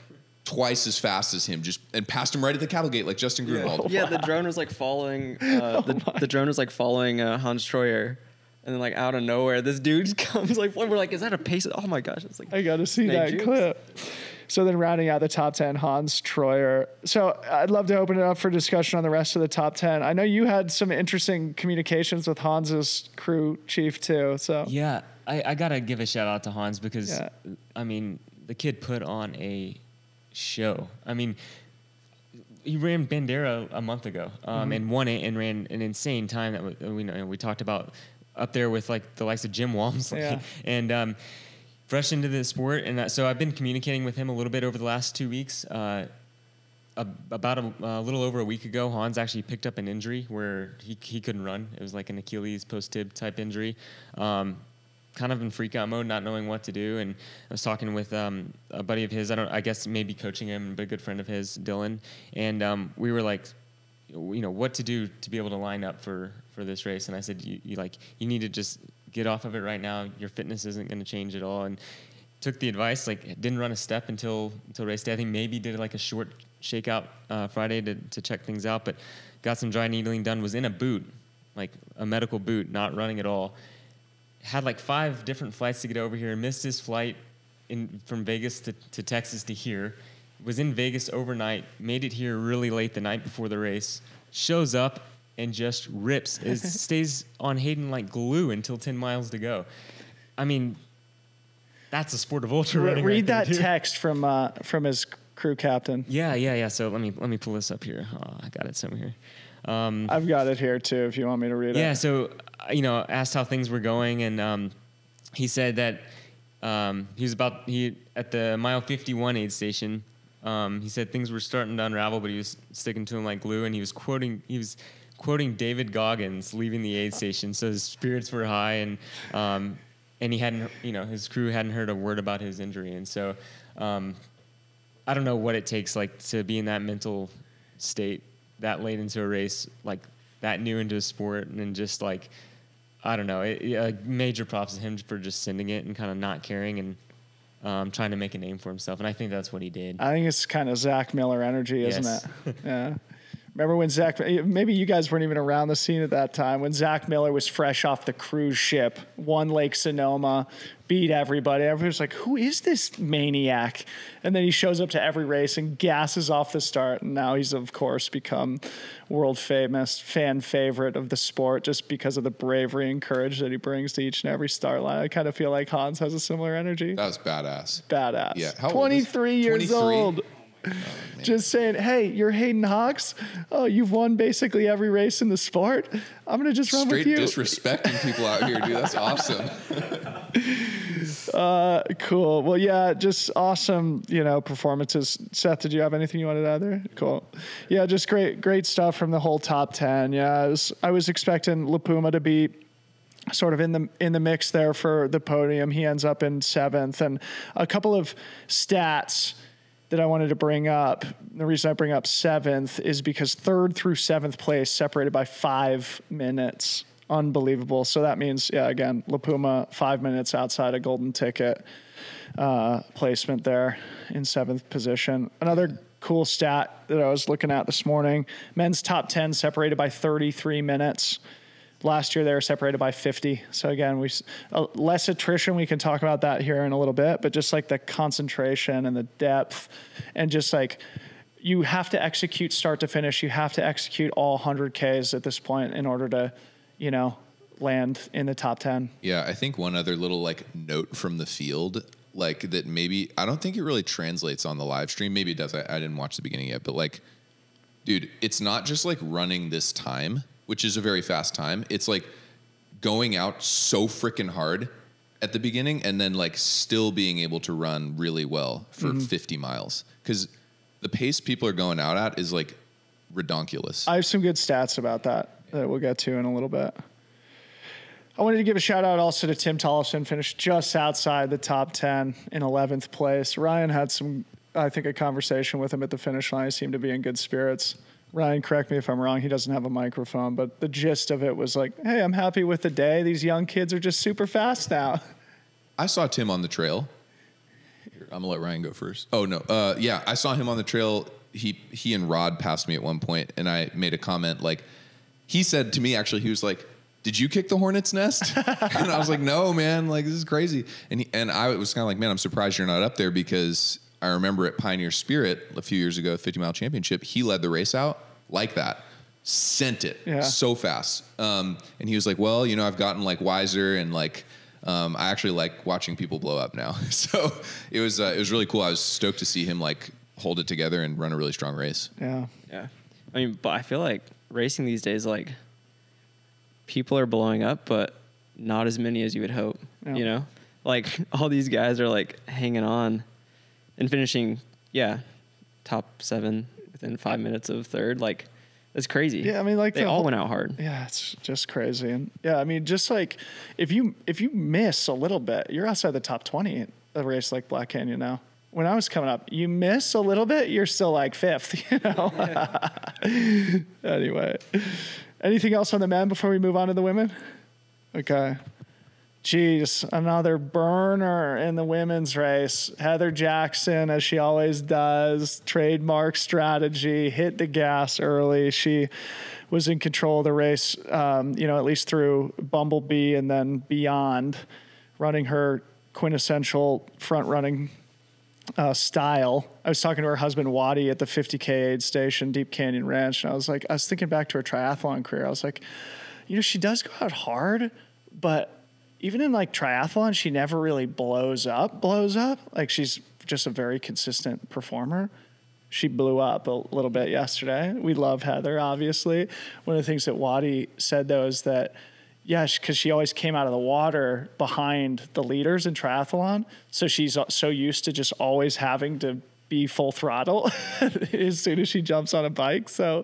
S2: twice as fast as him, and passed him right at the cattle gate like Justin Grunewald.
S4: Yeah, the drone was like following the drone was like following Hans Troyer. And then, like, out of nowhere, this dude comes, like, we're like, is that a pace? Oh, my gosh. It's like,
S1: I got to see that clip. So then rounding out the top 10, Hans Troyer. So I'd love to open it up for discussion on the rest of the top 10. I know you had some interesting communications with Hans's crew chief, too. So
S3: yeah, I got to give a shout out to Hans because, I mean, the kid put on a show. I mean, he ran Bandera a month ago, and won it and ran an insane time that we talked about up there with like the likes of Jim Walmsley and fresh into the sport. And so I've been communicating with him a little bit over the last 2 weeks. About a little over a week ago, Hans actually picked up an injury where he couldn't run. It was like an Achilles post-tib type injury. Kind of in freak out mode, not knowing what to do. And I was talking with a buddy of his, I guess maybe coaching him, but a good friend of his, Dylan. And we were like, what to do to be able to line up for this race. And I said, you need to just get off of it right now. Your fitness isn't going to change at all. And took the advice, like didn't run a step until race day. I think maybe did like a short shakeout Friday to check things out, but got some dry needling done, was in a boot, like a medical boot, not running at all. Had like 5 different flights to get over here, missed his flight from Vegas to Texas to here, was in Vegas overnight, made it here really late the night before the race, shows up and just rips. It stays on Hayden like glue until 10 miles to go. I mean, that's a sport of ultra running.
S1: Read that text from his crew captain.
S3: Yeah. So let me pull this up here. Oh, I got it somewhere.
S1: I've got it here too, if you want me to read it.
S3: Yeah. So asked how things were going, and he said that he at the mile 51 aid station. He said things were starting to unravel, but he was sticking to him like glue, and he was quoting David Goggins leaving the aid station. So his spirits were high, and he hadn't, his crew hadn't heard a word about his injury. And so, I don't know what it takes, like, to be in that mental state that late into a race, like that new into a sport, and then just like, I don't know, major props to him for just sending it and kind of not caring and trying to make a name for himself. And I think that's what he did.
S1: I think it's kind of Zach Miller energy, isn't
S3: Yes.
S1: it? Yeah. Remember when maybe you guys weren't even around the scene at that time, when Zach Miller was fresh off the cruise ship, won Lake Sonoma, beat everybody. Everybody was like, who is this maniac? And then he shows up to every race and gasses off the start. And now he's, of course, become world famous, fan favorite of the sport just because of the bravery and courage that he brings to each and every start line. I kind of feel like Hans has a similar energy.
S2: That was badass.
S1: Badass.
S2: Yeah. How
S1: 23 years
S2: 23?
S1: old. Oh, just saying, hey, you're Hayden Hawks. Oh, you've won basically every race in the sport. I'm going to just run with you.
S2: Straight disrespecting people out here, dude. That's awesome.
S1: Cool. Well, yeah, just awesome, performances. Seth, did you have anything you wanted to add there? Cool. Yeah, just great stuff from the whole top 10. Yeah, I was expecting Lipuma to be sort of in the mix there for the podium. He ends up in 7th. And a couple of stats that I wanted to bring up. The reason I bring up 7th is because 3rd through 7th place separated by 5 minutes. Unbelievable. So that means, again, Lipuma 5 minutes outside a golden ticket placement there in 7th position. Another cool stat that I was looking at this morning, men's top 10 separated by 33 minutes. Last year, they were separated by 50. So again, less attrition. We can talk about that here in a little bit, but just like the concentration and the depth, and just like you have to execute start to finish. You have to execute all 100 Ks at this point in order to, land in the top 10.
S2: Yeah, I think one other little note from the field, that maybe I don't think it really translates on the live stream. Maybe it does. I didn't watch the beginning yet, but dude, it's not just running this time, which is a very fast time. It's going out so freaking hard at the beginning and then still being able to run really well for 50 miles. Because the pace people are going out at is redonkulous.
S1: I have some good stats about that we'll get to in a little bit. I wanted to give a shout out also to Tim Tollefson, finished just outside the top 10 in 11th place. Ryan had a conversation with him at the finish line. He seemed to be in good spirits. Ryan, correct me if I'm wrong. He doesn't have a microphone, but the gist of it was hey, I'm happy with the day. These young kids are just super fast now.
S2: I saw Tim on the trail. Here, I'm gonna let Ryan go first. Oh no. Yeah, I saw him on the trail. He and Rod passed me at one point, and I made a comment he said to me, actually, he was like, did you kick the hornet's nest? And I was like, no, man, this is crazy. And I was kind of man, I'm surprised you're not up there, because I remember at Pioneer Spirit a few years ago, 50-mile championship, he led the race out like that, sent it so fast. And he was like, well, I've gotten wiser, and I actually like watching people blow up now. So it was really cool. I was stoked to see him hold it together and run a really strong race.
S1: Yeah.
S4: Yeah. I mean, but I feel like racing these days, like people are blowing up, but not as many as you would hope, you know, like all these guys are like hanging on and finishing. Yeah. Top 7 within 5 minutes of third. Like that's crazy.
S1: Yeah. I mean, like
S4: they all went out hard.
S1: Yeah. It's just crazy. And yeah, I mean, just like if you miss a little bit, you're outside the top 20 at a race like Black Canyon now. When I was coming up, you miss a little bit, you're still like 5th, you know? Yeah. Anyway, anything else on the men before we move on to the women? Okay. Geez, another burner in the women's race. Heather Jackson, as she always does, trademark strategy, hit the gas early. She was in control of the race, at least through Bumblebee and then beyond, running her quintessential front running style. I was talking to her husband Waddy at the 50K aid station, Deep Canyon Ranch, and I was thinking back to her triathlon career. I was like, she does go out hard, but even in like triathlon, she never really blows up. Like she's just a very consistent performer. She blew up a little bit yesterday. We love Heather, obviously. One of the things that Waddy said though is that, because she always came out of the water behind the leaders in triathlon. So she's so used to just always having to be full throttle as soon as she jumps on a bike. So,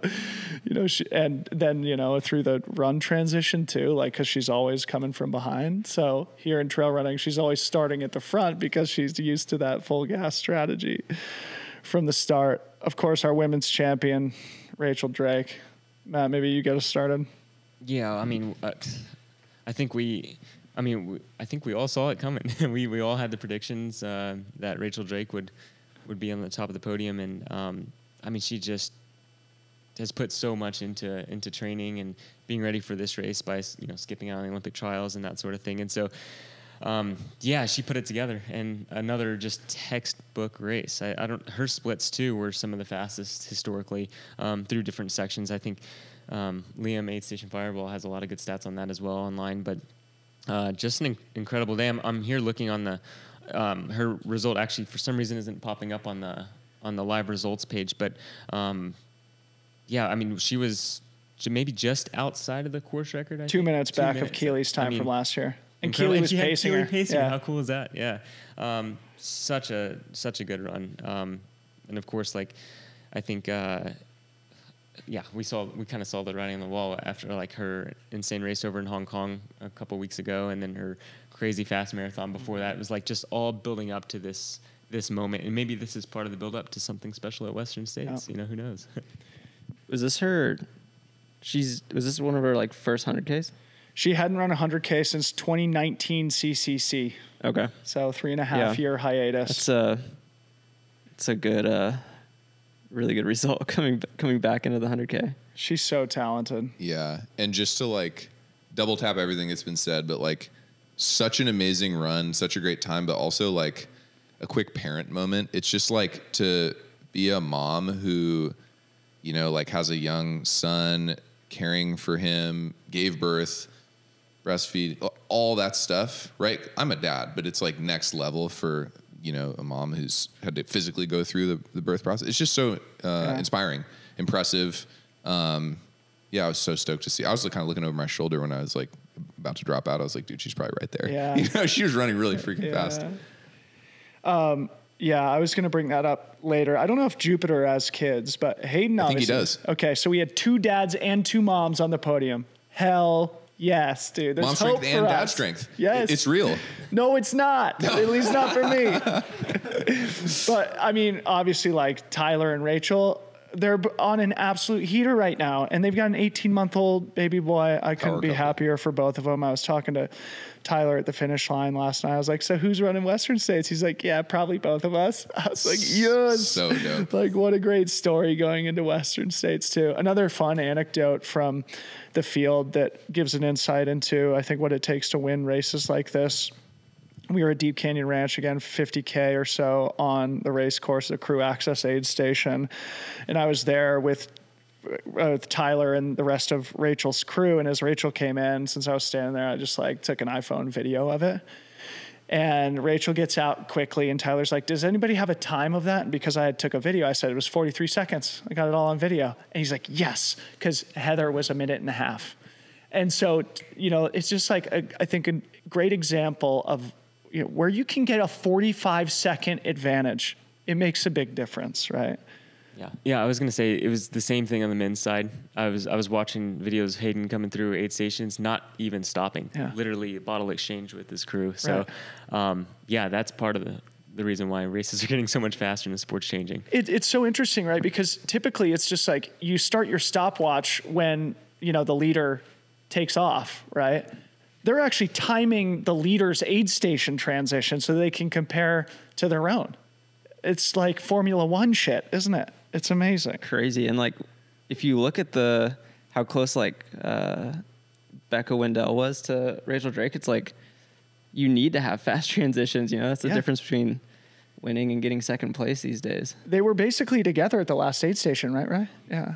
S1: and then, through the run transition too, like, cause she's always coming from behind. So here in trail running, she's always starting at the front because she's used to that full gas strategy from the start. Of course, our women's champion, Rachel Drake. Matt, maybe you get us started.
S3: Yeah. I mean, I think we all saw it coming. we all had the predictions, that Rachel Drake would be on the top of the podium. And, she just has put so much into training and being ready for this race by, skipping out on the Olympic trials and that sort of thing. And so, she put it together, and another just textbook race. Her splits too were some of the fastest historically, through different sections. I think, Liam Aid Station Fireball has a lot of good stats on that as well online, but, just an incredible day. I'm here looking on the, her result actually for some reason isn't popping up on the live results page, but she was maybe just outside of the course record.
S1: 2 minutes back of Keely's time from last year, and Keely was pacing her.
S3: Yeah. How cool is that? Yeah, such a good run, and of course, like I think, we kind of saw the writing on the wall after like her insane race over in Hong Kong a couple weeks ago, and then her crazy fast marathon before that. It was like just all building up to this moment, and maybe this is part of the build up to something special at Western States. Who knows?
S4: Was this one of her like first 100Ks?
S1: She hadn't run 100K since 2019 CCC.
S4: Okay.
S1: So 3.5 year hiatus.
S4: It's a good, really good result coming back into the 100K.
S1: She's so talented.
S2: Yeah. And just to like double tap everything that's been said, but like such an amazing run, such a great time, but also like a quick parent moment. It's just like to be a mom who, like has a young son, caring for him, gave birth, breastfeed, all that stuff, right? I'm a dad, but it's like next level for, a mom who's had to physically go through the birth process. It's just so inspiring, impressive. I was so stoked to see. I was kind of looking over my shoulder when I was like about to drop out. I was like, dude, she's probably right there.
S1: Yeah.
S2: She was running really freaking fast.
S1: I was going to bring that up later. I don't know if Jupiter has kids, but Hayden obviously.
S2: I think he does.
S1: Okay, so we had 2 dads and 2 moms on the podium. Hell yes, dude. There's
S2: mom
S1: hope
S2: strength and
S1: for
S2: dad
S1: us.
S2: strength.
S1: Yes.
S2: It's real.
S1: No, it's not. At least not for me. But, obviously, like Tyler and Rachel, they're on an absolute heater right now, and they've got an 18-month-old baby boy. I couldn't be happier for both of them. I was talking to Tyler at the finish line last night. I was like, so who's running Western States? He's like, yeah, probably both of us. I was like, yes.
S2: So dope.
S1: Like, what a great story going into Western States, too. Another fun anecdote from the field that gives an insight into, I think, what it takes to win races like this. We were at Deep Canyon Ranch again, 50K or so on the race course, the crew access aid station. And I was there with Tyler and the rest of Rachel's crew. And as Rachel came in, since I was standing there, I just like took an iPhone video of it. And Rachel gets out quickly, and Tyler's like, does anybody have a time of that? And because I had took a video, I said it was 43 seconds. I got it all on video. And he's like, yes, because Heather was 1.5 minutes. And so, it's just like, I think a great example of where you can get a 45-second advantage. It makes a big difference, right?
S3: Yeah. I was gonna say it was the same thing on the men's side. I was watching videos of Hayden coming through aid stations, not even stopping. Yeah. Literally a bottle exchange with his crew. So, right. That's part of the reason why races are getting so much faster and the sport's changing.
S1: It's so interesting, right? Because typically it's just like you start your stopwatch when the leader takes off, right? They're actually timing the leader's aid station transition so they can compare to their own. It's like Formula One shit, isn't it? It's amazing.
S4: Crazy. And like, if you look at how close Becca Wendell was to Rachel Drake, it's like, you need to have fast transitions. That's the difference between winning and getting second place these days.
S1: They were basically together at the last aid station, right? Yeah.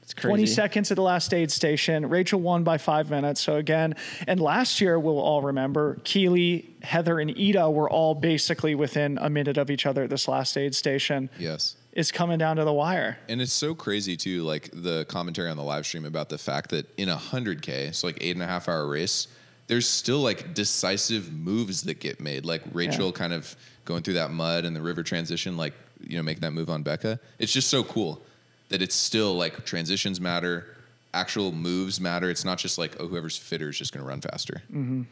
S1: It's crazy. 20 seconds at the last aid station. Rachel won by 5 minutes. So again, and last year we'll all remember Keely, Heather, and Ida were all basically within a minute of each other at this last aid station.
S2: Yes.
S1: It's coming down to the wire.
S2: And it's so crazy too, like the commentary on the live stream about the fact that in 100K, so like 8.5 hour race, there's still like decisive moves that get made. Like Rachel kind of going through that mud and the river transition, like, making that move on Becca. It's just so cool that it's still like transitions matter, actual moves matter. It's not just like, whoever's fitter is just going to run faster.
S1: Mm-hmm.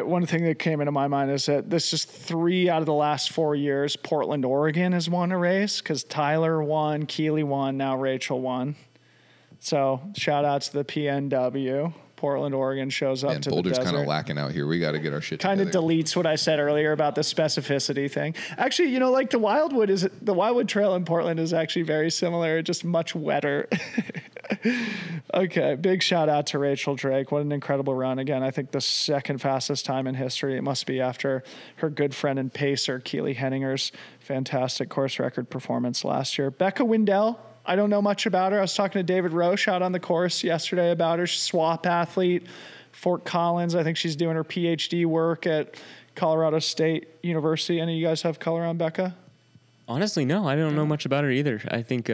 S1: One thing that came into my mind is that this is 3 out of the last 4 years Portland, Oregon has won a race because Tyler won, Keely won, now Rachel won. So shout out to the PNW. Portland, Oregon shows up to
S2: Boulder's
S1: the desert.
S2: kind of lacking out here. We got to get our shit
S1: kind
S2: together.
S1: Kind of deletes what I said earlier about the specificity thing. Actually, like the Wildwood Trail in Portland is actually very similar, just much wetter. Okay, big shout out to Rachel Drake. What an incredible run. Again, I think the second fastest time in history. It must be after her good friend and pacer, Keely Henninger's fantastic course record performance last year. Becca Wendell. I don't know much about her. I was talking to David Roche out on the course yesterday about her. She's a swap athlete, Fort Collins. I think she's doing her PhD work at Colorado State University. Any of you guys have color on Becca?
S3: Honestly, no. I don't know much about her either. I think,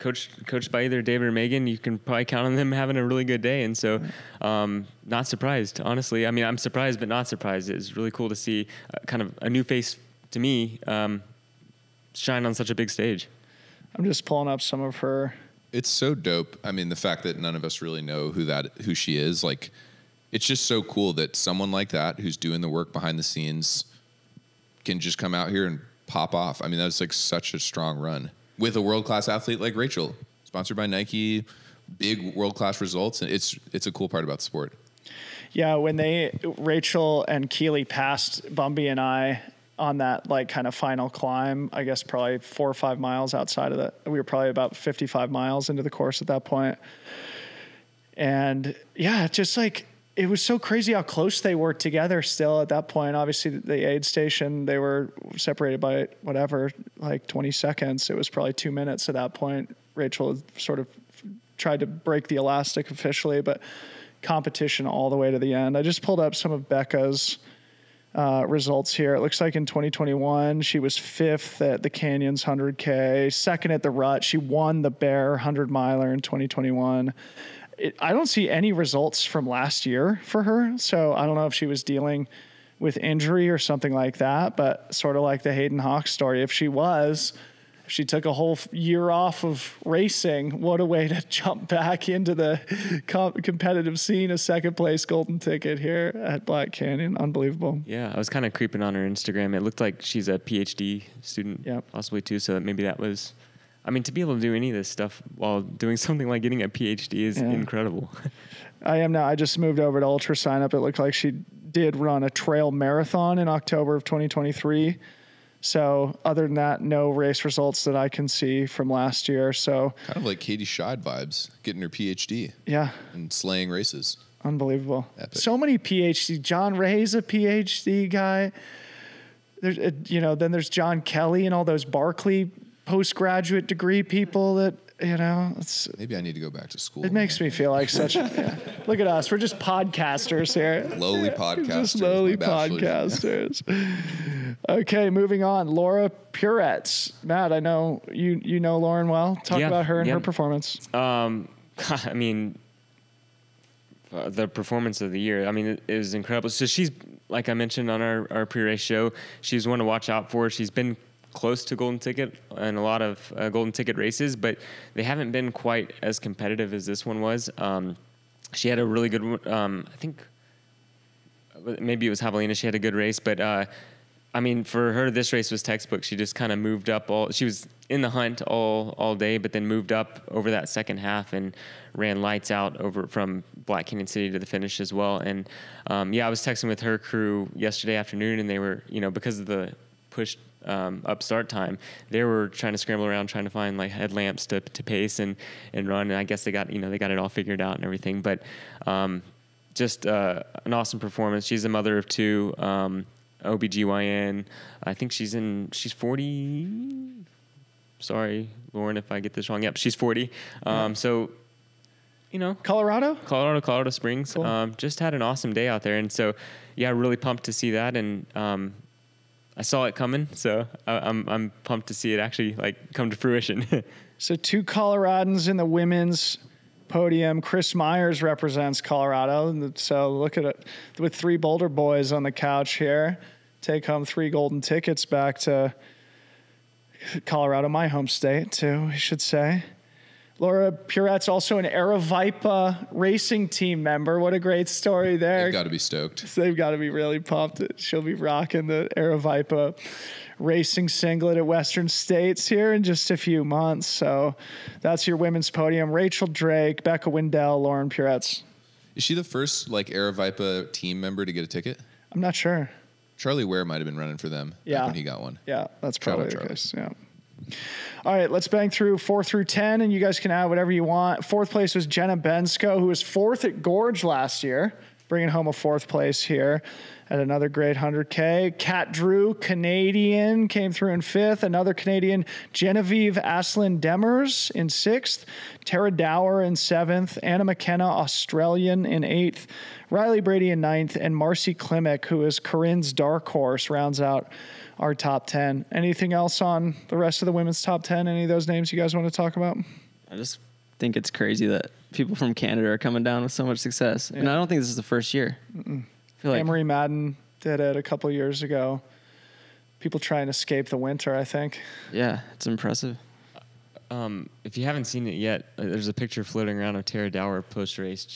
S3: coached by either David or Megan, you can probably count on them having a really good day. And so not surprised, honestly. I mean, I'm surprised, but not surprised. It's really cool to see kind of a new face to me shine on such a big stage.
S1: I'm just pulling up some of her.
S2: It's so dope. I mean, the fact that none of us really know who she is, like, it's just so cool that someone like that who's doing the work behind the scenes can just come out here and pop off. I mean, that's like such a strong run with a world-class athlete like Rachel, sponsored by Nike, big world-class results. And it's a cool part about the sport. Yeah,
S1: when Rachel and Keely passed Bumby and I on that like kind of final climb, I guess probably 4 or 5 miles outside of that. We were probably about 55 miles into the course at that point. And yeah, just like, it was so crazy how close they were together still at that point. Obviously the aid station, they were separated by whatever, like 20 seconds. It was probably 2 minutes at that point. Rachel sort of tried to break the elastic officially, but competition all the way to the end. I just pulled up some of Becca's results here. It looks like in 2021, she was 5th at the Canyons 100K, 2nd at the Rut. She won the Bear 100 miler in 2021. I don't see any results from last year for her. So I don't know if she was dealing with injury or something like that, but sort of like the Hayden Hawks story. If she took a whole year off of racing, what a way to jump back into the competitive scene. A second place golden ticket here at Black Canyon. Unbelievable.
S3: Yeah, I was kind of creeping on her Instagram. It looked like she's a PhD student, possibly too. So maybe that was, I mean, to be able to do any of this stuff while doing something like getting a PhD is incredible.
S1: I am now. I just moved over to Ultra Sign Up. It looked like she did run a trail marathon in October of 2023. So other than that, no race results that I can see from last year. So
S2: kind of like Katie Scheid vibes, getting her PhD.
S1: Yeah.
S2: And slaying races.
S1: Unbelievable.
S2: Epic.
S1: So many PhD. John Ray's a PhD guy. There's, then there's John Kelly and all those Barkley postgraduate degree people that
S2: Maybe I need to go back to school.
S1: It makes me feel like such. Look at us. We're just podcasters here.
S2: Lowly podcasters.
S1: Just lowly podcasters. Okay, moving on. Laura Puretz. Matt, I know you know Lauren well. Talk about her and her performance.
S3: I mean, the performance of the year. I mean, it was incredible. So she's, like I mentioned on our pre-race show, she's one to watch out for. She's been close to golden ticket and a lot of golden ticket races, but they haven't been quite as competitive as this one was. She had a really good, I think maybe it was Javelina. She had a good race, but I mean, for her, this race was textbook. She just kind of moved up she was in the hunt all day, but then moved up over that second half and ran lights out over from Black Canyon City to the finish as well. And I was texting with her crew yesterday afternoon, and they were, because of the pushed up start time, they were trying to scramble around trying to find like headlamps to pace and run. And I guess they got it all figured out and everything. But just an awesome performance. She's a mother of two, OBGYN. I think she's 40. Sorry, Lauren, if I get this wrong. Yep, she's 40. So, Colorado Springs. Cool. Just had an awesome day out there. And so, really pumped to see that. And I saw it coming, so I'm pumped to see it actually come to fruition.
S1: So 2 Coloradans in the women's podium. Chris Myers represents Colorado, so look at it with 3 Boulder Boys on the couch here. Take home 3 golden tickets back to Colorado, my home state, too, I should say. Laura Puret's also an Aravaipa racing team member. What a great story there.
S2: They've got to be stoked.
S1: They've got to be really pumped. She'll be rocking the Aravaipa racing singlet at Western States here in just a few months. So that's your women's podium. Rachel Drake, Becca Wendell, Lauren Puretz.
S2: Is she the first Aravaipa team member to get a ticket?
S1: I'm not sure.
S2: Back Ware might have been running for them back when he got one.
S1: Yeah, that's probably the case. Yeah. All right, let's bang through 4 through 10, and you guys can add whatever you want. 4th place was Jenna Bensko, who was 4th at Gorge last year, bringing home a 4th place here at another great 100K. Kat Drew, Canadian, came through in 5th. Another Canadian, Genevieve Aslin Demers in 6th. Tara Dower in 7th. Anna McKenna, Australian, in 8th. Riley Brady in 9th. And Marcy Klimek, who is Corinne's dark horse, rounds out our top 10. Anything else on the rest of the women's top 10? Any of those names you guys want to talk about?
S4: I just think it's crazy that people from Canada are coming down with so much success. Yeah. And I don't think this is the first year. I feel like Anne-Marie
S1: Madden did it a couple years ago. People try and escape the winter, I think.
S4: Yeah, it's impressive.
S3: If you haven't seen it yet, there's a picture floating around of Tara Dower post-race.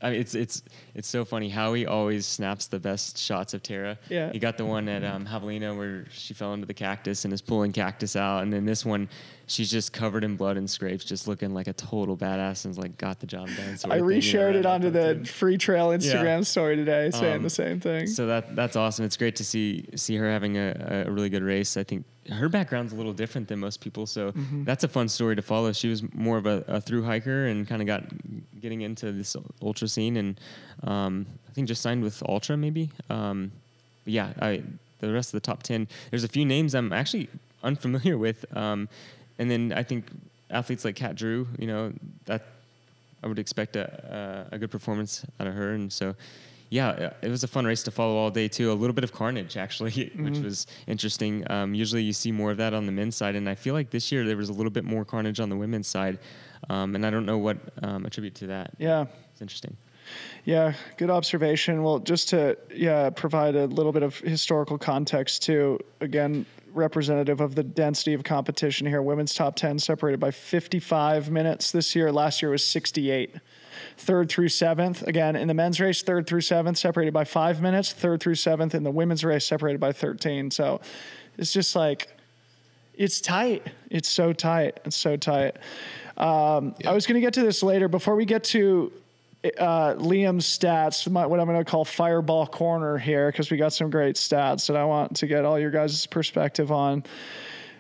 S3: It's so funny. Howie always snaps the best shots of Tara.
S1: Yeah.
S3: He got the one at Javelina where she fell into the cactus and is pulling cactus out. And then this one, she's just covered in blood and scrapes, just looking like a total badass and got the job done.
S1: I reshared it onto the Freetrail Instagram story today saying the same thing.
S3: So that's awesome. It's great to see her having a really good race. I think her background's a little different than most people, so that's a fun story to follow. She was more of a through hiker and kind of getting into this ultra scene, and I think just signed with Ultra maybe. The rest of the top 10, there's a few names I'm actually unfamiliar with, and then I think athletes like Kat Drew, that I would expect a good performance out of her, and so. Yeah, it was a fun race to follow all day, too. A little bit of carnage, actually, which was interesting. Usually you see more of that on the men's side, and I feel like this year there was a little bit more carnage on the women's side, and I don't know what attribute to that.
S1: Yeah.
S3: It's interesting.
S1: Yeah, good observation. Well, just to provide a little bit of historical context, too, again, representative of the density of competition here. Women's top 10 separated by 55 minutes this year. Last year was 68. 3rd through 7th. Again, in the men's race, 3rd through 7th, separated by 5 minutes. 3rd through 7th in the women's race, separated by 13. So it's just it's tight. It's so tight. It's so tight. I was going to get to this later. Before we get to Liam's stats, what I'm going to call Fireball Corner here, because we got some great stats that I want to get all your guys' perspective on.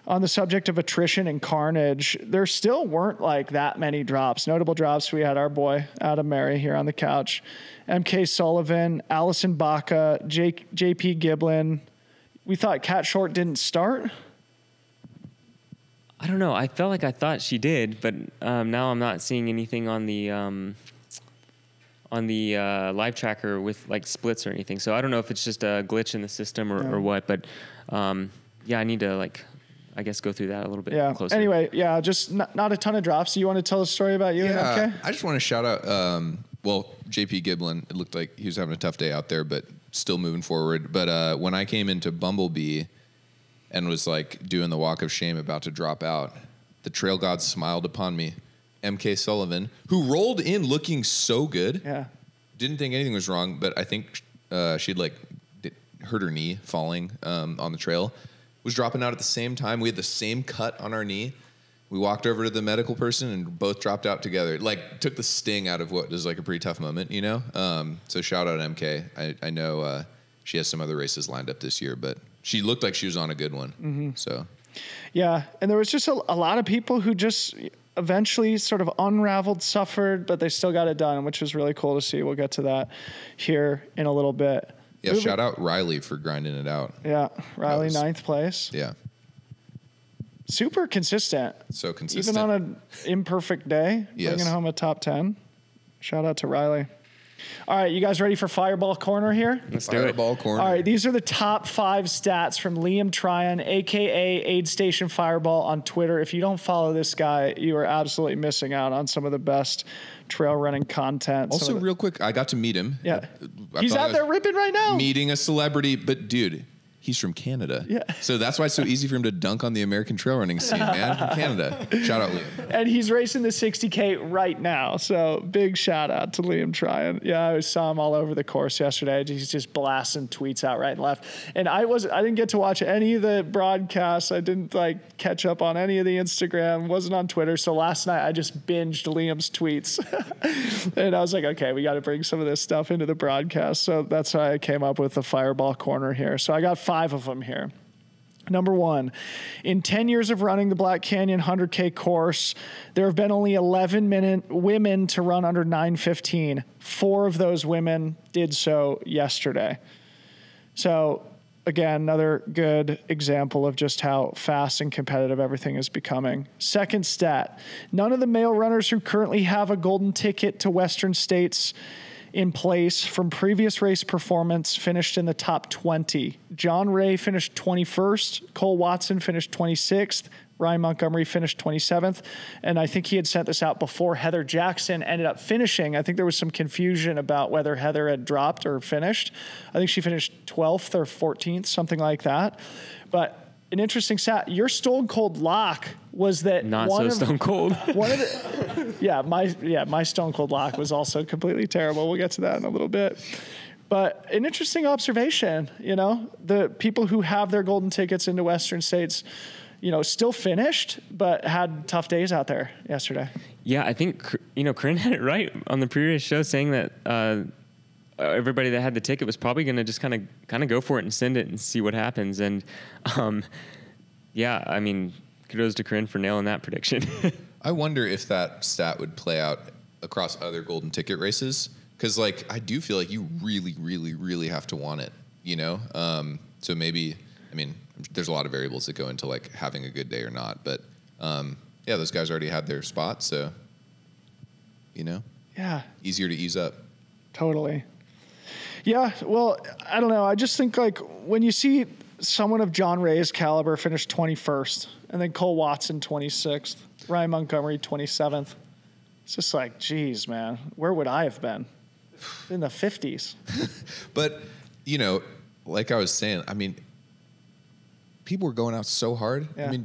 S1: On the subject of attrition and carnage, there still weren't that many drops. Notable drops, we had our boy Adam Mary here on the couch, MK Sullivan, Allison Baca, JP Giblin. We thought Kat Short didn't start.
S3: I don't know. I felt like I thought she did, but now I'm not seeing anything on the live tracker with like splits or anything. So I don't know if it's just a glitch in the system or what. But I need to like, I guess, go through that a little bit closer.
S1: Anyway, just not a ton of drops. You want to tell a story about you?
S2: Yeah,
S1: okay.
S2: I just want to shout out. JP Giblin. It looked like he was having a tough day out there, but still moving forward. But when I came into Bumblebee and was like doing the walk of shame, about to drop out, the trail gods smiled upon me. MK Sullivan, who rolled in looking so good.
S1: Yeah.
S2: Didn't think anything was wrong, but I think she'd hurt her knee falling on the trail. Was dropping out at the same time. We had the same cut on our knee. We walked over to the medical person and both dropped out together. Like, took the sting out of what was like a pretty tough moment, you know? So shout out MK. I know she has some other races lined up this year, but she looked like she was on a good one.
S1: Mm-hmm.
S2: So.
S1: Yeah, and there was just a lot of people who just eventually sort of unraveled, suffered, but they still got it done, which was really cool to see. We'll get to that here in a little bit.
S2: Yeah, shout out Riley for grinding it out.
S1: Yeah, Riley, 9th place.
S2: Yeah.
S1: Super consistent.
S2: So consistent.
S1: Even on an imperfect day, bringing home a top 10. Shout out to Riley. All right, you guys ready for Fireball Corner here?
S3: Let's do it.
S2: Fireball Corner.
S1: All right, these are the top 5 stats from Liam Tryon, a.k.a. Aid Station Fireball on Twitter. If you don't follow this guy, you are absolutely missing out on some of the best trail running content.
S2: Also, real quick, I got to meet him.
S1: Yeah. He's out there ripping right now.
S2: Meeting a celebrity, but dude, he's from Canada.
S1: Yeah.
S2: So that's why it's so easy for him to dunk on the American trail running scene, man. From Canada. Shout out, Liam.
S1: And he's racing the 60K right now. So big shout out to Liam Tryon. Yeah, I saw him all over the course yesterday. He's just blasting tweets out right and left. And I didn't get to watch any of the broadcasts. I didn't catch up on any of the Instagram. Wasn't on Twitter. So last night I just binged Liam's tweets. And I was like, okay, we got to bring some of this stuff into the broadcast. So that's why I came up with the Fireball Corner here. So I got 5 of them here. Number 1, in 10 years of running the Black Canyon 100K course, there have been only 11 women to run under 9:15. 4 of those women did so yesterday. So again, another good example of just how fast and competitive everything is becoming. Second stat, none of the male runners who currently have a golden ticket to Western States in place from previous race performance finished in the top 20. John Ray finished 21st. Cole Watson finished 26th. Ryan Montgomery finished 27th. And I think he had sent this out before Heather Jackson ended up finishing. I think there was some confusion about whether Heather had dropped or finished. I think she finished 12th or 14th, something like that. But an interesting stat, your Stone Cold lock was that
S3: Stone Cold.
S1: My Stone Cold lock was also completely terrible. We'll get to that in a little bit. But an interesting observation, the people who have their golden tickets into Western States, still finished, but had tough days out there yesterday.
S3: Yeah, I think, Corinne had it right on the previous show saying that everybody that had the ticket was probably going to just kind of go for it and send it and see what happens. And kudos to Corinne for nailing that prediction.
S2: I wonder if that stat would play out across other golden ticket races. Because, I do feel like you really, really, really have to want it, So maybe, there's a lot of variables that go into, having a good day or not. But, those guys already had their spot, so,
S1: Yeah.
S2: Easier to ease up.
S1: Totally. Yeah, well, I don't know. I just think, when you see someone of John Ray's caliber finish 21st, and then Cole Watson 26th, Ryan Montgomery 27th, it's just geez, man, where would I have been? In the 50s.
S2: But, like I was saying, people were going out so hard.
S1: Yeah.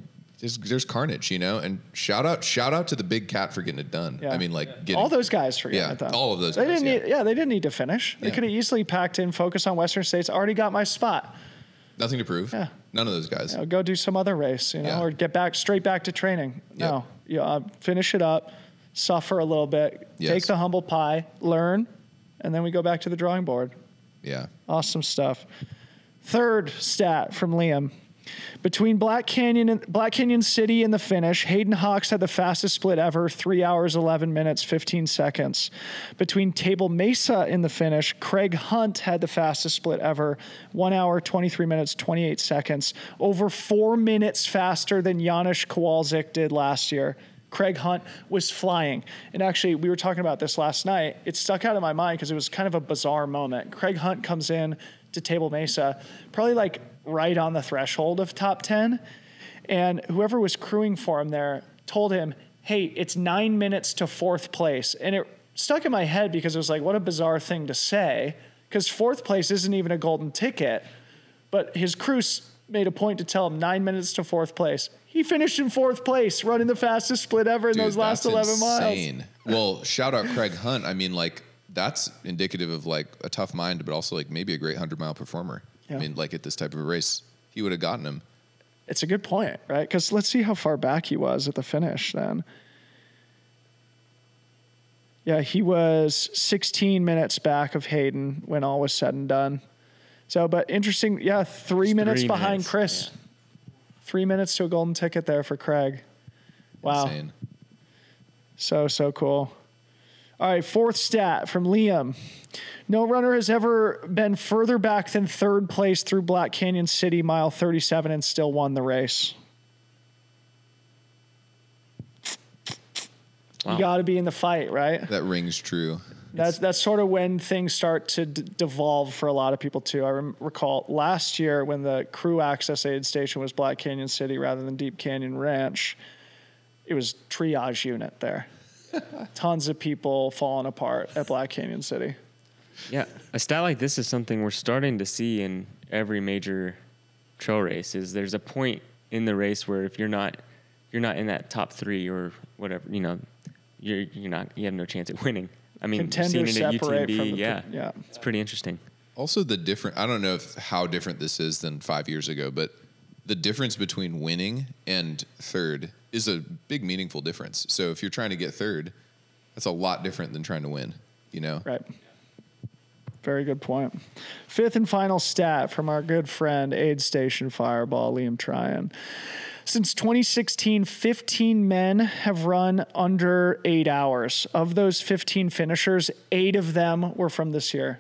S2: There's carnage, and shout out to the big cat for getting it done.
S1: Yeah. All those guys for getting it done.
S2: All of those
S1: guys.
S2: They
S1: didn't need to finish. They could have easily packed in, focus on Western States, already got my spot.
S2: Nothing to prove.
S1: Yeah.
S2: None of those guys.
S1: Go do some other race, or get straight back to training.
S2: Yep.
S1: No, finish it up, suffer a little bit, take the humble pie, learn, and then we go back to the drawing board.
S2: Yeah.
S1: Awesome stuff. Third stat from Liam. Between Black Canyon City and the finish, Hayden Hawks had the fastest split ever, 3 hours, 11 minutes, 15 seconds. Between Table Mesa and the finish, Craig Hunt had the fastest split ever, 1 hour, 23 minutes, 28 seconds. Over 4 minutes faster than Janusz Kowalczyk did last year. Craig Hunt was flying. And actually, we were talking about this last night. It stuck out of my mind because it was kind of a bizarre moment. Craig Hunt comes in to Table Mesa, probably like right on the threshold of top 10. And whoever was crewing for him there told him, hey, it's 9 minutes to fourth place. And it stuck in my head because it was like, what a bizarre thing to say, because fourth place isn't even a golden ticket. But his crew made a point to tell him 9 minutes to fourth place. He finished in fourth place, running the fastest split ever in those last 11
S2: insane.
S1: miles.
S2: Well, shout out Craig Hunt. I mean, like, that's indicative of like a tough mind, but also like maybe a great 100-mile performer. Yeah. I mean, like at this type of a race, he would have gotten him.
S1: It's a good point, right? Because let's see how far back he was at the finish then. Yeah, he was 16 minutes back of Hayden when all was said and done. So, but interesting. Yeah, 3 minutes behind Chris. Yeah. 3 minutes to a golden ticket there for Craig. Wow.
S2: Insane.
S1: So cool. All right, fourth stat from Liam. No runner has ever been further back than third place through Black Canyon City, mile 37, and still won the race. Wow. You got to be in the fight, right?
S2: That rings true.
S1: That's sort of when things start to devolve for a lot of people, too. I recall last year when the crew access aid station was Black Canyon City rather than Deep Canyon Ranch, it was triage unit there. Tons of people falling apart at Black Canyon City.
S3: Yeah, a stat like this is something we're starting to see in every major trail race. Is there's a point in the race where if you're not in that top three or whatever, you have no chance at winning. I mean, seeing it at UTMB, yeah, it's pretty interesting.
S2: Also, I don't know how different this is than 5 years ago, but the difference between winning and third is a big, meaningful difference. So if you're trying to get third, that's a lot different than trying to win, Right.
S1: Very good point. Fifth and final stat from our good friend, Aid Station Fireball, Liam Tryon. Since 2016, 15 men have run under 8 hours. Of those 15 finishers, 8 of them were from this year.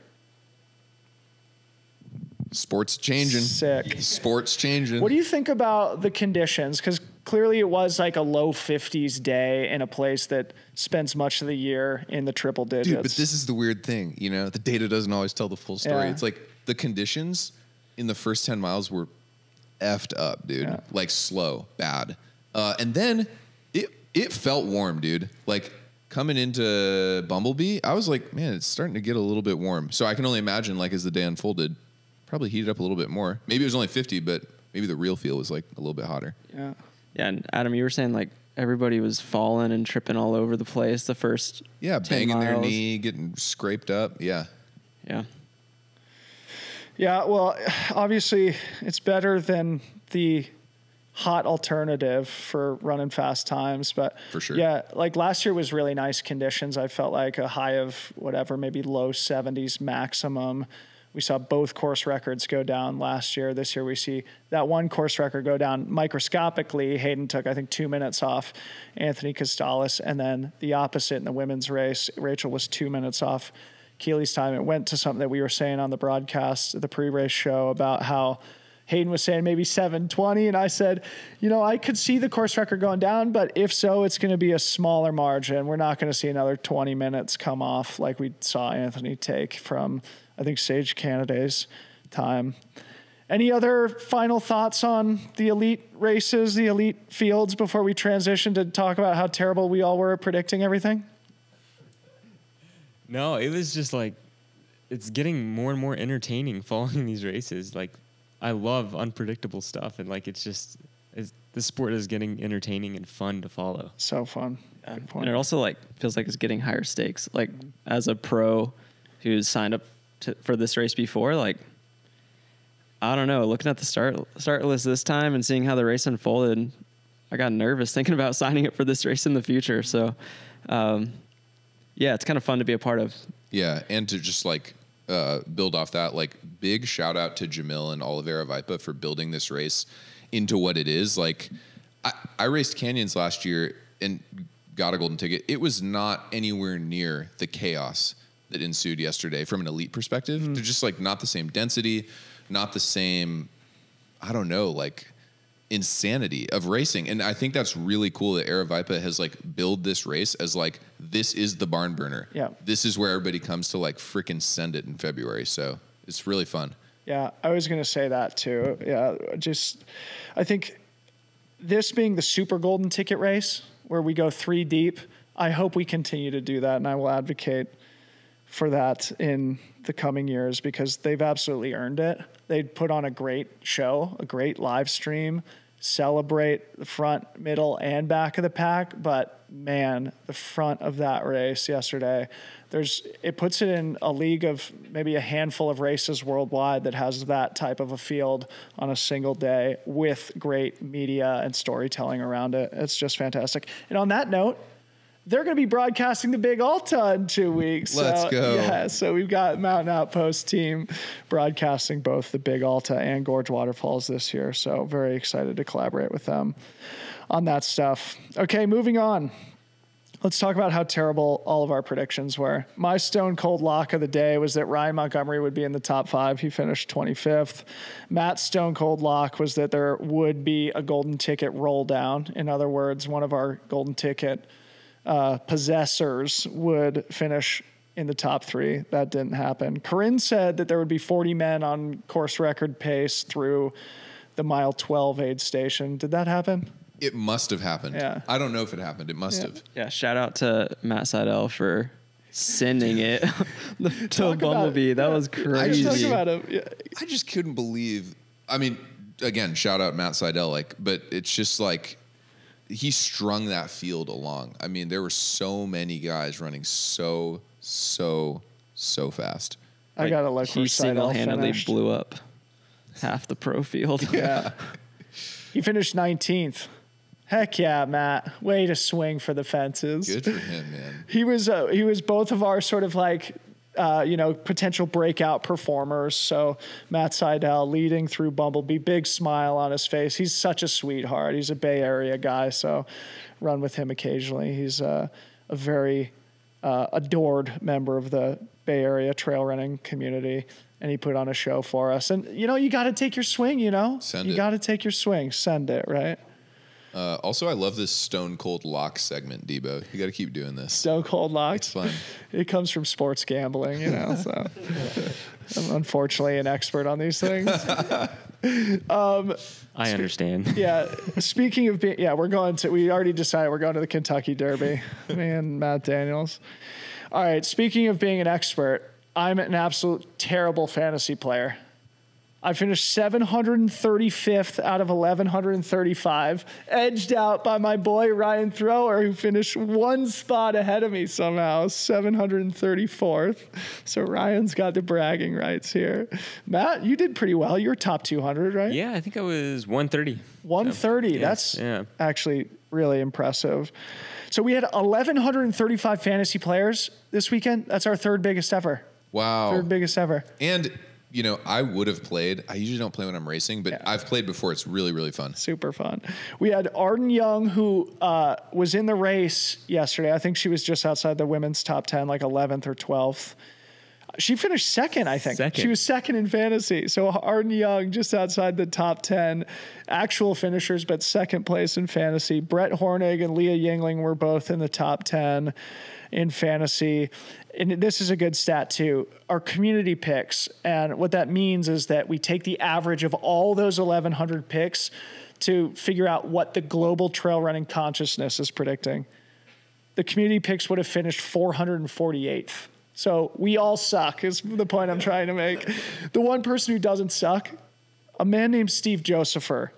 S2: Sports changing.
S1: Sick.
S2: Sports changing.
S1: What do you think about the conditions? Because clearly it was like a low 50s day in a place that spends much of the year in the triple digits.
S2: Dude, but this is the weird thing, The data doesn't always tell the full story. Yeah. It's like the conditions in the first 10 miles were effed up, dude. Yeah. Like slow, bad. And then it felt warm, dude. Like coming into Bumblebee, I was like, man, it's starting to get a little bit warm. So I can only imagine, like, as the day unfolded, probably heated up a little bit more. Maybe it was only 50, but maybe the real feel was like a little bit hotter.
S4: Yeah. Yeah. And Adam, you were saying like everybody was falling and tripping all over the place the first.
S2: Yeah. Banging their knee, getting scraped up. Yeah.
S4: Yeah.
S1: Yeah. Well, obviously it's better than the hot alternative for running fast times, but
S2: for sure.
S1: Yeah. Like last year was really nice conditions. I felt like a high of whatever, maybe low 70s maximum. We saw both course records go down last year. This year we see that one course record go down microscopically. Hayden took, I think, 2 minutes off Anthony Costales, and then the opposite in the women's race. Rachel was 2 minutes off Keely's time. It went to something that we were saying on the broadcast, the pre-race show, about how Hayden was saying maybe 7:20, and I said, I could see the course record going down, but if so, it's going to be a smaller margin. We're not going to see another 20 minutes come off like we saw Anthony take from, I think, Sage Canada's time. Any other final thoughts on the elite races, the elite fields, before we transition to talk about how terrible we all were at predicting everything?
S3: No, it was just like, it's getting more and more entertaining following these races. Like, I love unpredictable stuff, and like, the sport is getting entertaining and fun to follow.
S1: So fun.
S4: Good point. And it also like feels like it's getting higher stakes. Like as a pro who's signed up for this race before, like, I don't know, looking at the start list this time and seeing how the race unfolded, I got nervous thinking about signing up for this race in the future. So, yeah, it's kind of fun to be a part of.
S2: Yeah, and to just like build off that, like big shout out to Jamil and Oliveira Vipa for building this race into what it is. Like I raced Canyons last year and got a golden ticket. It was not anywhere near the chaos that ensued yesterday from an elite perspective. They're just like not the same density, not the same, I don't know, like insanity of racing. And I think that's really cool that Aravaipa has like built this race as like, this is the barn burner.
S1: Yeah.
S2: This is where everybody comes to like freaking send it in February. So it's really fun.
S1: Yeah. I was going to say that too. Yeah. I think this being the super golden ticket race where we go 3 deep, I hope we continue to do that. And I will advocate for that in the coming years because they've absolutely earned it. They put on a great show, a great live stream, celebrate the front, middle, and back of the pack. But man, the front of that race yesterday, it puts it in a league of maybe a handful of races worldwide that has that type of a field on a single day with great media and storytelling around it. It's just fantastic. And on that note, they're going to be broadcasting the Big Alta in 2 weeks.
S2: Let's go.
S1: Yeah, so we've got Mountain Outpost team broadcasting both the Big Alta and Gorge Waterfalls this year. So very excited to collaborate with them on that stuff. Okay, moving on. Let's talk about how terrible all of our predictions were. My stone cold lock of the day was that Ryan Montgomery would be in the top 5. He finished 25th. Matt's stone cold lock was that there would be a golden ticket roll down. In other words, one of our golden ticket possessors would finish in the top 3. That didn't happen. Corinne said that there would be 40 men on course record pace through the mile 12 aid station. Did that happen?
S2: It must have happened.
S1: Yeah.
S2: I don't know if it happened. It must have.
S4: Yeah. Shout out to Matt Seidel for sending it to Bumblebee. That was crazy.
S2: I just couldn't believe. I mean, again, shout out Matt Seidel. But it's just like, he strung that field along. I mean, there were so many guys running so fast.
S1: I gotta look.
S4: He single-handedly blew up half the pro field.
S1: Yeah. He finished 19th. Heck yeah, Matt. Way to swing for the fences.
S2: Good for him, man.
S1: He was both of our sort of like potential breakout performers. So Matt Seidel leading through Bumblebee, big smile on his face. He's such a sweetheart. He's a Bay Area guy, so run with him occasionally. He's a very adored member of the Bay Area trail running community, and he put on a show for us. And, you got to take your swing, You got to take your swing. Send it, right?
S2: Also, I love this Stone Cold Lock segment, Debo. You got to keep doing this.
S1: Stone Cold Lock.
S2: It's fun.
S1: It comes from sports gambling, So I'm unfortunately an expert on these things.
S3: I understand.
S1: Yeah. Speaking of we already decided we're going to the Kentucky Derby. Me and Matt Daniels. All right. Speaking of being an expert, I'm an absolute terrible fantasy player. I finished 735th out of 1,135, edged out by my boy Ryan Thrower, who finished 1 spot ahead of me somehow, 734th. So Ryan's got the bragging rights here. Matt, you did pretty well. You were top 200, right?
S3: Yeah, I think I was 130.
S1: 130. That's actually really impressive. So we had 1,135 fantasy players this weekend. That's our 3rd biggest ever.
S2: Wow.
S1: 3rd biggest ever.
S2: And I would have played. I usually don't play when I'm racing, but I've played before. It's really, really fun.
S1: Super fun. We had Arden Young, who was in the race yesterday. I think she was just outside the women's top 10, like 11th or 12th. She finished 2nd, I think. She was 2nd in fantasy. So Arden Young just outside the top 10 actual finishers, but 2nd place in fantasy. Brett Hornig and Leah Yingling were both in the top 10 in fantasy. And this is a good stat too, our community picks. And what that means is that we take the average of all those 1,100 picks to figure out what the global trail running consciousness is predicting. The community picks would have finished 448th. So we all suck is the point I'm trying to make. The one person who doesn't suck, a man named Steve Josepher.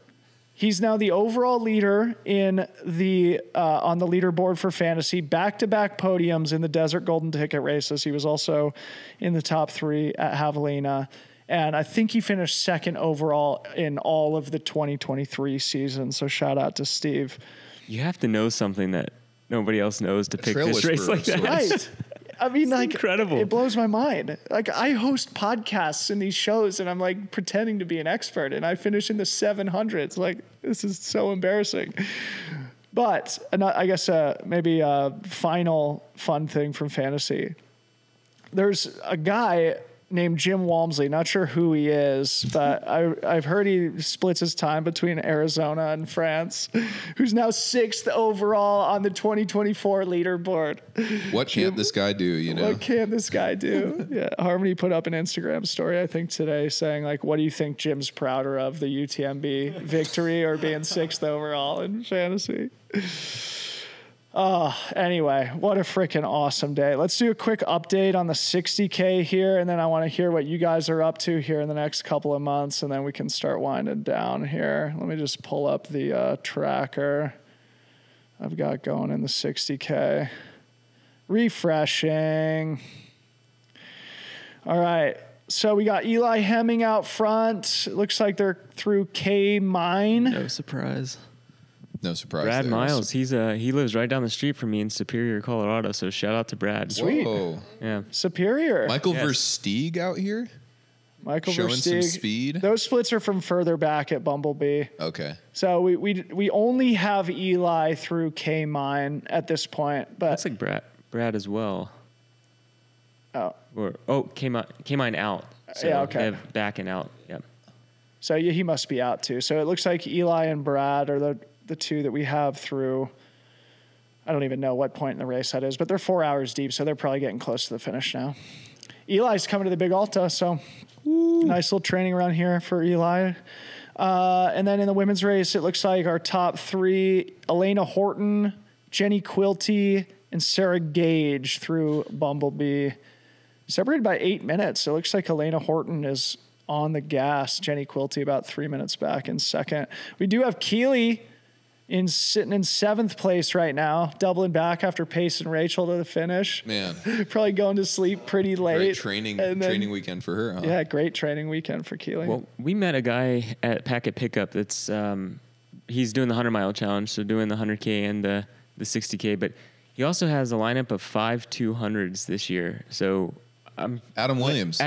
S1: He's now the overall leader in the on the leaderboard for fantasy, back-to-back podiums in the Desert Golden Ticket races. He was also in the top 3 at Javelina. And I think he finished 2nd overall in all of the 2023 season. So shout out to Steve.
S3: You have to know something that nobody else knows to pick this race like that.
S1: Right. I mean, like,
S3: incredible.
S1: It blows my mind. Like, I host podcasts in these shows, and I'm like pretending to be an expert, and I finish in the 700s. Like, this is so embarrassing. But I guess maybe a final fun thing from fantasy. There's a guy named Jim Walmsley. Not sure who he is, but I've heard he splits his time between Arizona and France, who's now 6th overall on the 2024 leaderboard.
S2: What can't this guy do, you know?
S1: What can this guy do? Yeah, Harmony put up an Instagram story, I think, today saying, like, what do you think Jim's prouder of, the UTMB victory or being 6th overall in fantasy? Anyway, what a freaking awesome day. Let's do a quick update on the 60K here, and then I want to hear what you guys are up to here in the next couple of months, and then we can start winding down here. Let me just pull up the tracker I've got going in the 60K. Refreshing. All right. So we got Eli Hemming out front. It looks like they're through K Mine.
S4: No surprise.
S2: No surprise.
S3: Brad
S2: there.
S3: Miles, he lives right down the street from me in Superior, Colorado. So shout out to Brad.
S1: Sweet.
S2: Whoa.
S3: Yeah.
S1: Superior.
S2: Michael Versteeg out here?
S1: Michael
S2: Showing
S1: Versteeg.
S2: some speed.
S1: Those splits are from further back at Bumblebee.
S2: Okay.
S1: So we only have Eli through K Mine at this point, but
S3: That's like Brad as well.
S1: oh,
S3: K Mine out. So
S1: yeah, okay.
S3: They have back and out. Yep.
S1: So yeah, he must be out too. So it looks like Eli and Brad are the two that we have through. I don't even know what point in the race that is, but they're 4 hours deep, so they're probably getting close to the finish now. Eli's coming to the Big Alta, so nice little training run here for Eli. And then in the women's race, it looks like our top three, Elena Horton, Jenny Quilty, and Sarah Gage through Bumblebee. Separated by 8 minutes. It looks like Elena Horton is on the gas. Jenny Quilty about 3 minutes back in second. We do have Keeley sitting in 7th place right now, doubling back after Pace and Rachel to the finish.
S2: Man.
S1: Probably going to sleep pretty late.
S2: Great training weekend for her, huh?
S1: Yeah, great training weekend for Keeley.
S3: Well, we met a guy at Packet Pickup that's he's doing the 100-mile challenge, so doing the 100K and the 60K, but he also has a lineup of 5 200s this year. So
S2: Adam Williams.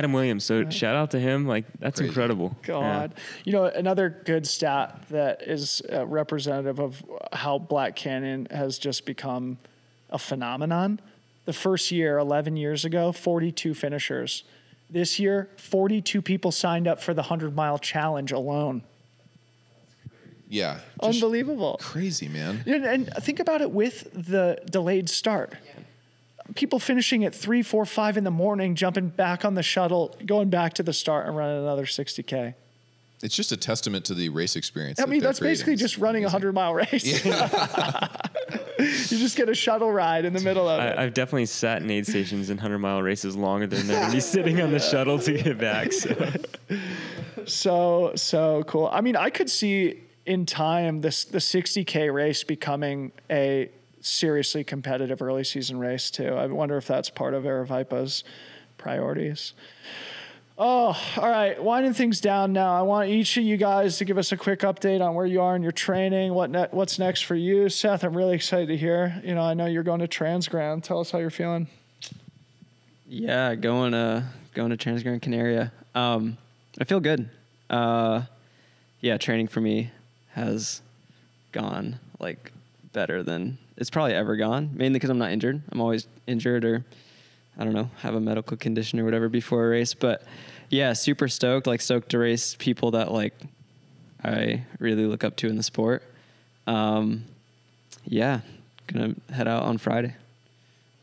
S3: So shout out to him. Like, that's
S2: Crazy.
S3: Incredible.
S1: God. Yeah. You know, another good stat that is representative of how Black Canyon has just become a phenomenon. The first year, 11 years ago, 42 finishers. This year, 42 people signed up for the 100-mile challenge alone.
S2: Yeah.
S1: Unbelievable.
S2: Crazy, man.
S1: And think about it with the delayed start. People finishing at 3, 4, 5 in the morning, jumping back on the shuttle, going back to the start and running another 60K.
S2: It's just a testament to the race experience.
S1: I mean, that's basically just running a 100-mile race. Yeah. You just get a shuttle ride in the middle of it.
S3: I've definitely sat in aid stations in 100-mile races longer than they're going to be sitting on the shuttle to get back.
S1: So cool. I mean, I could see in time the 60K race becoming a seriously competitive early season race too. I wonder if that's part of Aravaipa's priorities. Oh, all right. Winding things down now. I want each of you guys to give us a quick update on where you are in your training. What's next for you, Seth? I'm really excited to hear. You know, I know you're going to Transgran. Tell us how you're feeling.
S4: Yeah, going to Transgran Canaria. I feel good. Yeah, training for me has gone like better than it's probably ever gone, mainly because I'm not injured. I'm always injured or, I don't know, have a medical condition or whatever before a race. But, yeah, super stoked to race people that, like, I really look up to in the sport. Yeah, going to head out on Friday.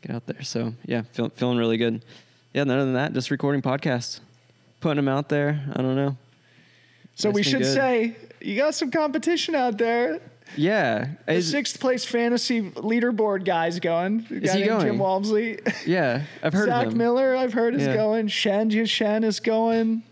S4: Get out there. So, yeah, feeling really good. Yeah, and other than that, just recording podcasts. Putting them out there. I don't know.
S1: So we should say, you got some competition out there.
S4: Yeah.
S1: The 6th place fantasy leaderboard guy's going.
S4: Is he going?
S1: Jim Walmsley.
S4: Yeah, I've heard
S1: Zach
S4: of him.
S1: Miller, I've heard, is going. Shen is going.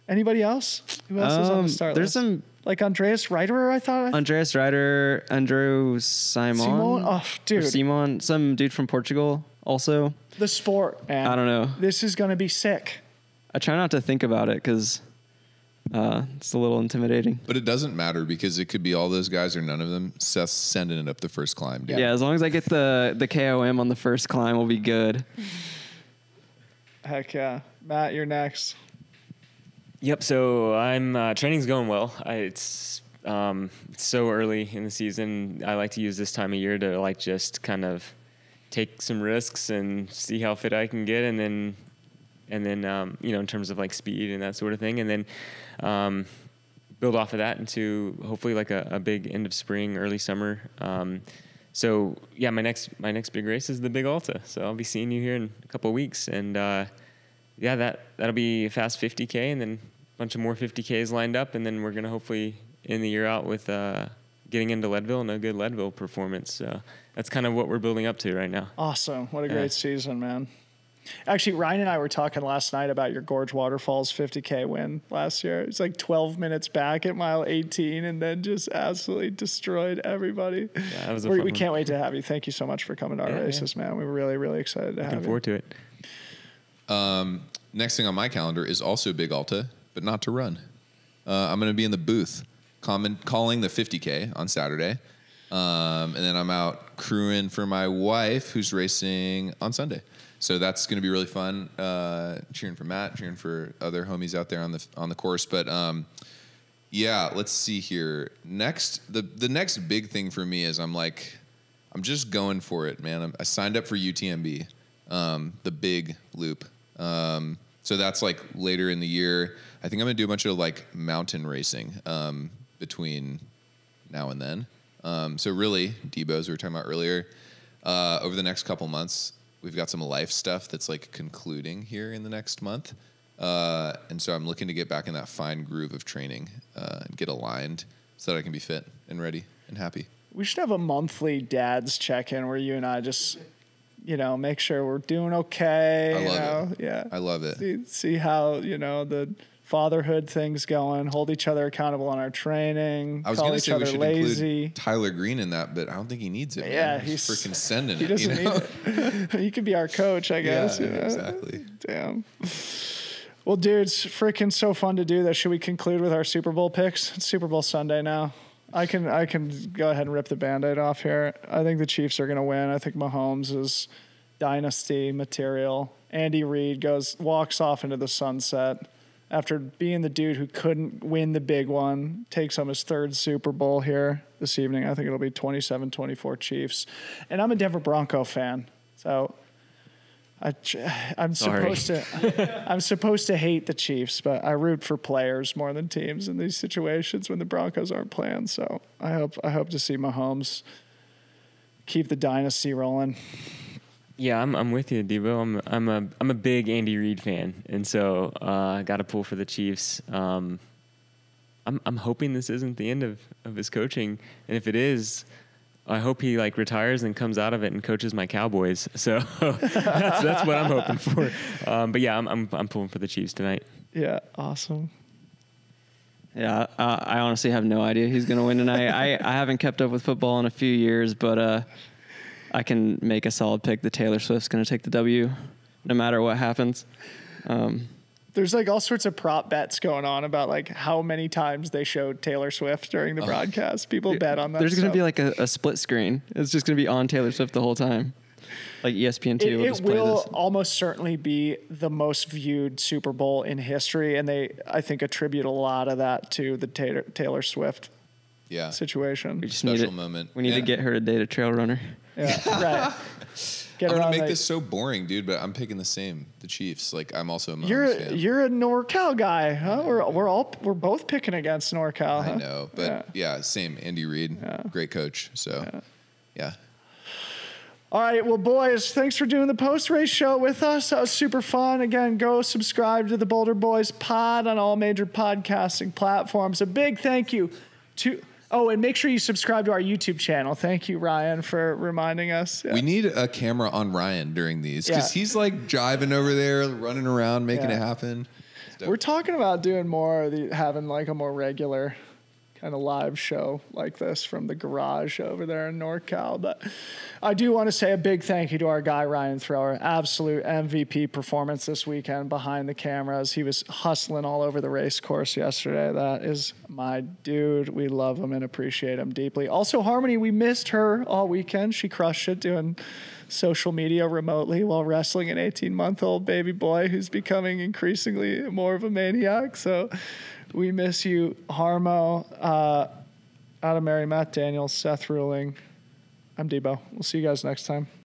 S1: Anybody else? Who else is on the start
S4: there's
S1: list? Some like Andreas Reiterer, I thought.
S4: Andreas Reiter, Andrew Simon.
S1: Oh, dude.
S4: Simon, some dude from Portugal also.
S1: The sport, man.
S4: I don't know.
S1: This is going to be sick.
S4: I try not to think about it because it's a little intimidating.
S2: But it doesn't matter because it could be all those guys or none of them. Seth's sending it up the first climb, dude.
S4: Yeah, as long as I get the KOM on the first climb, we'll be good.
S1: Heck yeah. Matt, you're next.
S3: Yep. So I'm training's going well. It's so early in the season. I like to use this time of year to like just kind of take some risks and see how fit I can get, and then in terms of like speed and that sort of thing, and then build off of that into hopefully like a big end of spring, early summer. So yeah, my next big race is the Big Alta. So I'll be seeing you here in a couple of weeks, and that'll be a fast 50K, and then a bunch of more 50Ks lined up, and then we're gonna hopefully end the year out with getting into Leadville and a good Leadville performance. So that's kind of what we're building up to right now.
S1: Awesome. What a great season, man. Actually, Ryan and I were talking last night about your Gorge Waterfalls 50K win last year. It's like 12 minutes back at mile 18 and then just absolutely destroyed everybody. Yeah, that was we can't wait to have you. Thank you so much for coming to our races, man. We're really, really excited to have you.
S3: Looking forward to
S2: it. Next thing on my calendar is also Big Alta, but not to run. I'm going to be in the booth calling the 50K on Saturday. And then I'm out crewing for my wife who's racing on Sunday. So that's going to be really fun. Cheering for Matt, cheering for other homies out there on the course. But let's see here. The next big thing for me is I'm just going for it, man. I signed up for UTMB, the big loop. So that's like later in the year. I think I'm gonna do a bunch of like mountain racing between now and then. So really, Debo, as we were talking about earlier, over the next couple months, we've got some life stuff that's like concluding here in the next month. And so I'm looking to get back in that fine groove of training and get aligned so that I can be fit and ready and happy.
S1: We should have a monthly dad's check-in where you and I just, make sure we're doing okay.
S2: I love it.
S1: Yeah.
S2: I love it.
S1: See how, the fatherhood thing's going, hold each other accountable on our training.
S2: I was going to say we should include Tyler Green in that, but I don't think he needs it.
S1: Yeah,
S2: man. He's freaking sending
S1: it. He doesn't need it. He could be our coach, I guess.
S2: Yeah, exactly.
S1: Damn. Well, dude, it's freaking so fun to do this. Should we conclude with our Super Bowl picks? It's Super Bowl Sunday now. I can go ahead and rip the Band-Aid off here. I think the Chiefs are going to win. I think Mahomes is dynasty material. Andy Reid walks off into the sunset after being the dude who couldn't win the big one, takes home his third Super Bowl here this evening. I think it'll be 27-24 Chiefs. And I'm a Denver Bronco fan, so I'm supposed to hate the Chiefs, but I root for players more than teams in these situations when the Broncos aren't playing. So I hope to see Mahomes keep the dynasty rolling.
S3: Yeah, I'm with you, Debo. I'm a big Andy Reid fan, and so I got to pull for the Chiefs. I'm hoping this isn't the end of his coaching, and if it is, I hope he retires and comes out of it and coaches my Cowboys. So that's what I'm hoping for. But yeah, I'm pulling for the Chiefs tonight.
S1: Yeah, awesome.
S4: Yeah, I honestly have no idea who's going to win tonight. I haven't kept up with football in a few years, but I can make a solid pick that Taylor Swift's going to take the W no matter what happens.
S1: There's all sorts of prop bets going on about how many times they showed Taylor Swift during the broadcast. People bet on that.
S4: There's going to be a split screen. It's just going to be on Taylor Swift the whole time. Like ESPN2
S1: it will almost certainly be the most viewed Super Bowl in history, and I think attribute a lot of that to the Taylor Swift situation.
S4: We just
S2: Special moment.
S4: We need to get her to date a trail runner.
S1: Yeah, right.
S2: I'm gonna make this so boring, dude, but I'm picking the Chiefs. I'm also a Mahomes fan.
S1: You're a NorCal guy, huh? We're both picking against NorCal.
S2: I know, but same. Andy Reid, great coach. So, yeah.
S1: All right, well, boys, thanks for doing the post-race show with us. That was super fun. Again, go subscribe to the Boulder Boys pod on all major podcasting platforms. A big thank you to... Oh, and make sure you subscribe to our YouTube channel. Thank you, Ryan, for reminding us. Yeah.
S2: We need a camera on Ryan during these because he's jiving over there, running around, making it happen.
S1: We're talking about doing more, having a more regular kind of live show like this from the garage over there in NorCal. But I do want to say a big thank you to our guy, Ryan Thrower. Absolute MVP performance this weekend behind the cameras. He was hustling all over the race course yesterday. That is my dude. We love him and appreciate him deeply. Also, Harmony, we missed her all weekend. She crushed it doing social media remotely while wrestling an 18-month-old baby boy who's becoming increasingly more of a maniac. So we miss you, Harmo. Adam Mary, Matt Daniels, Seth Ruhling. I'm Debo. We'll see you guys next time.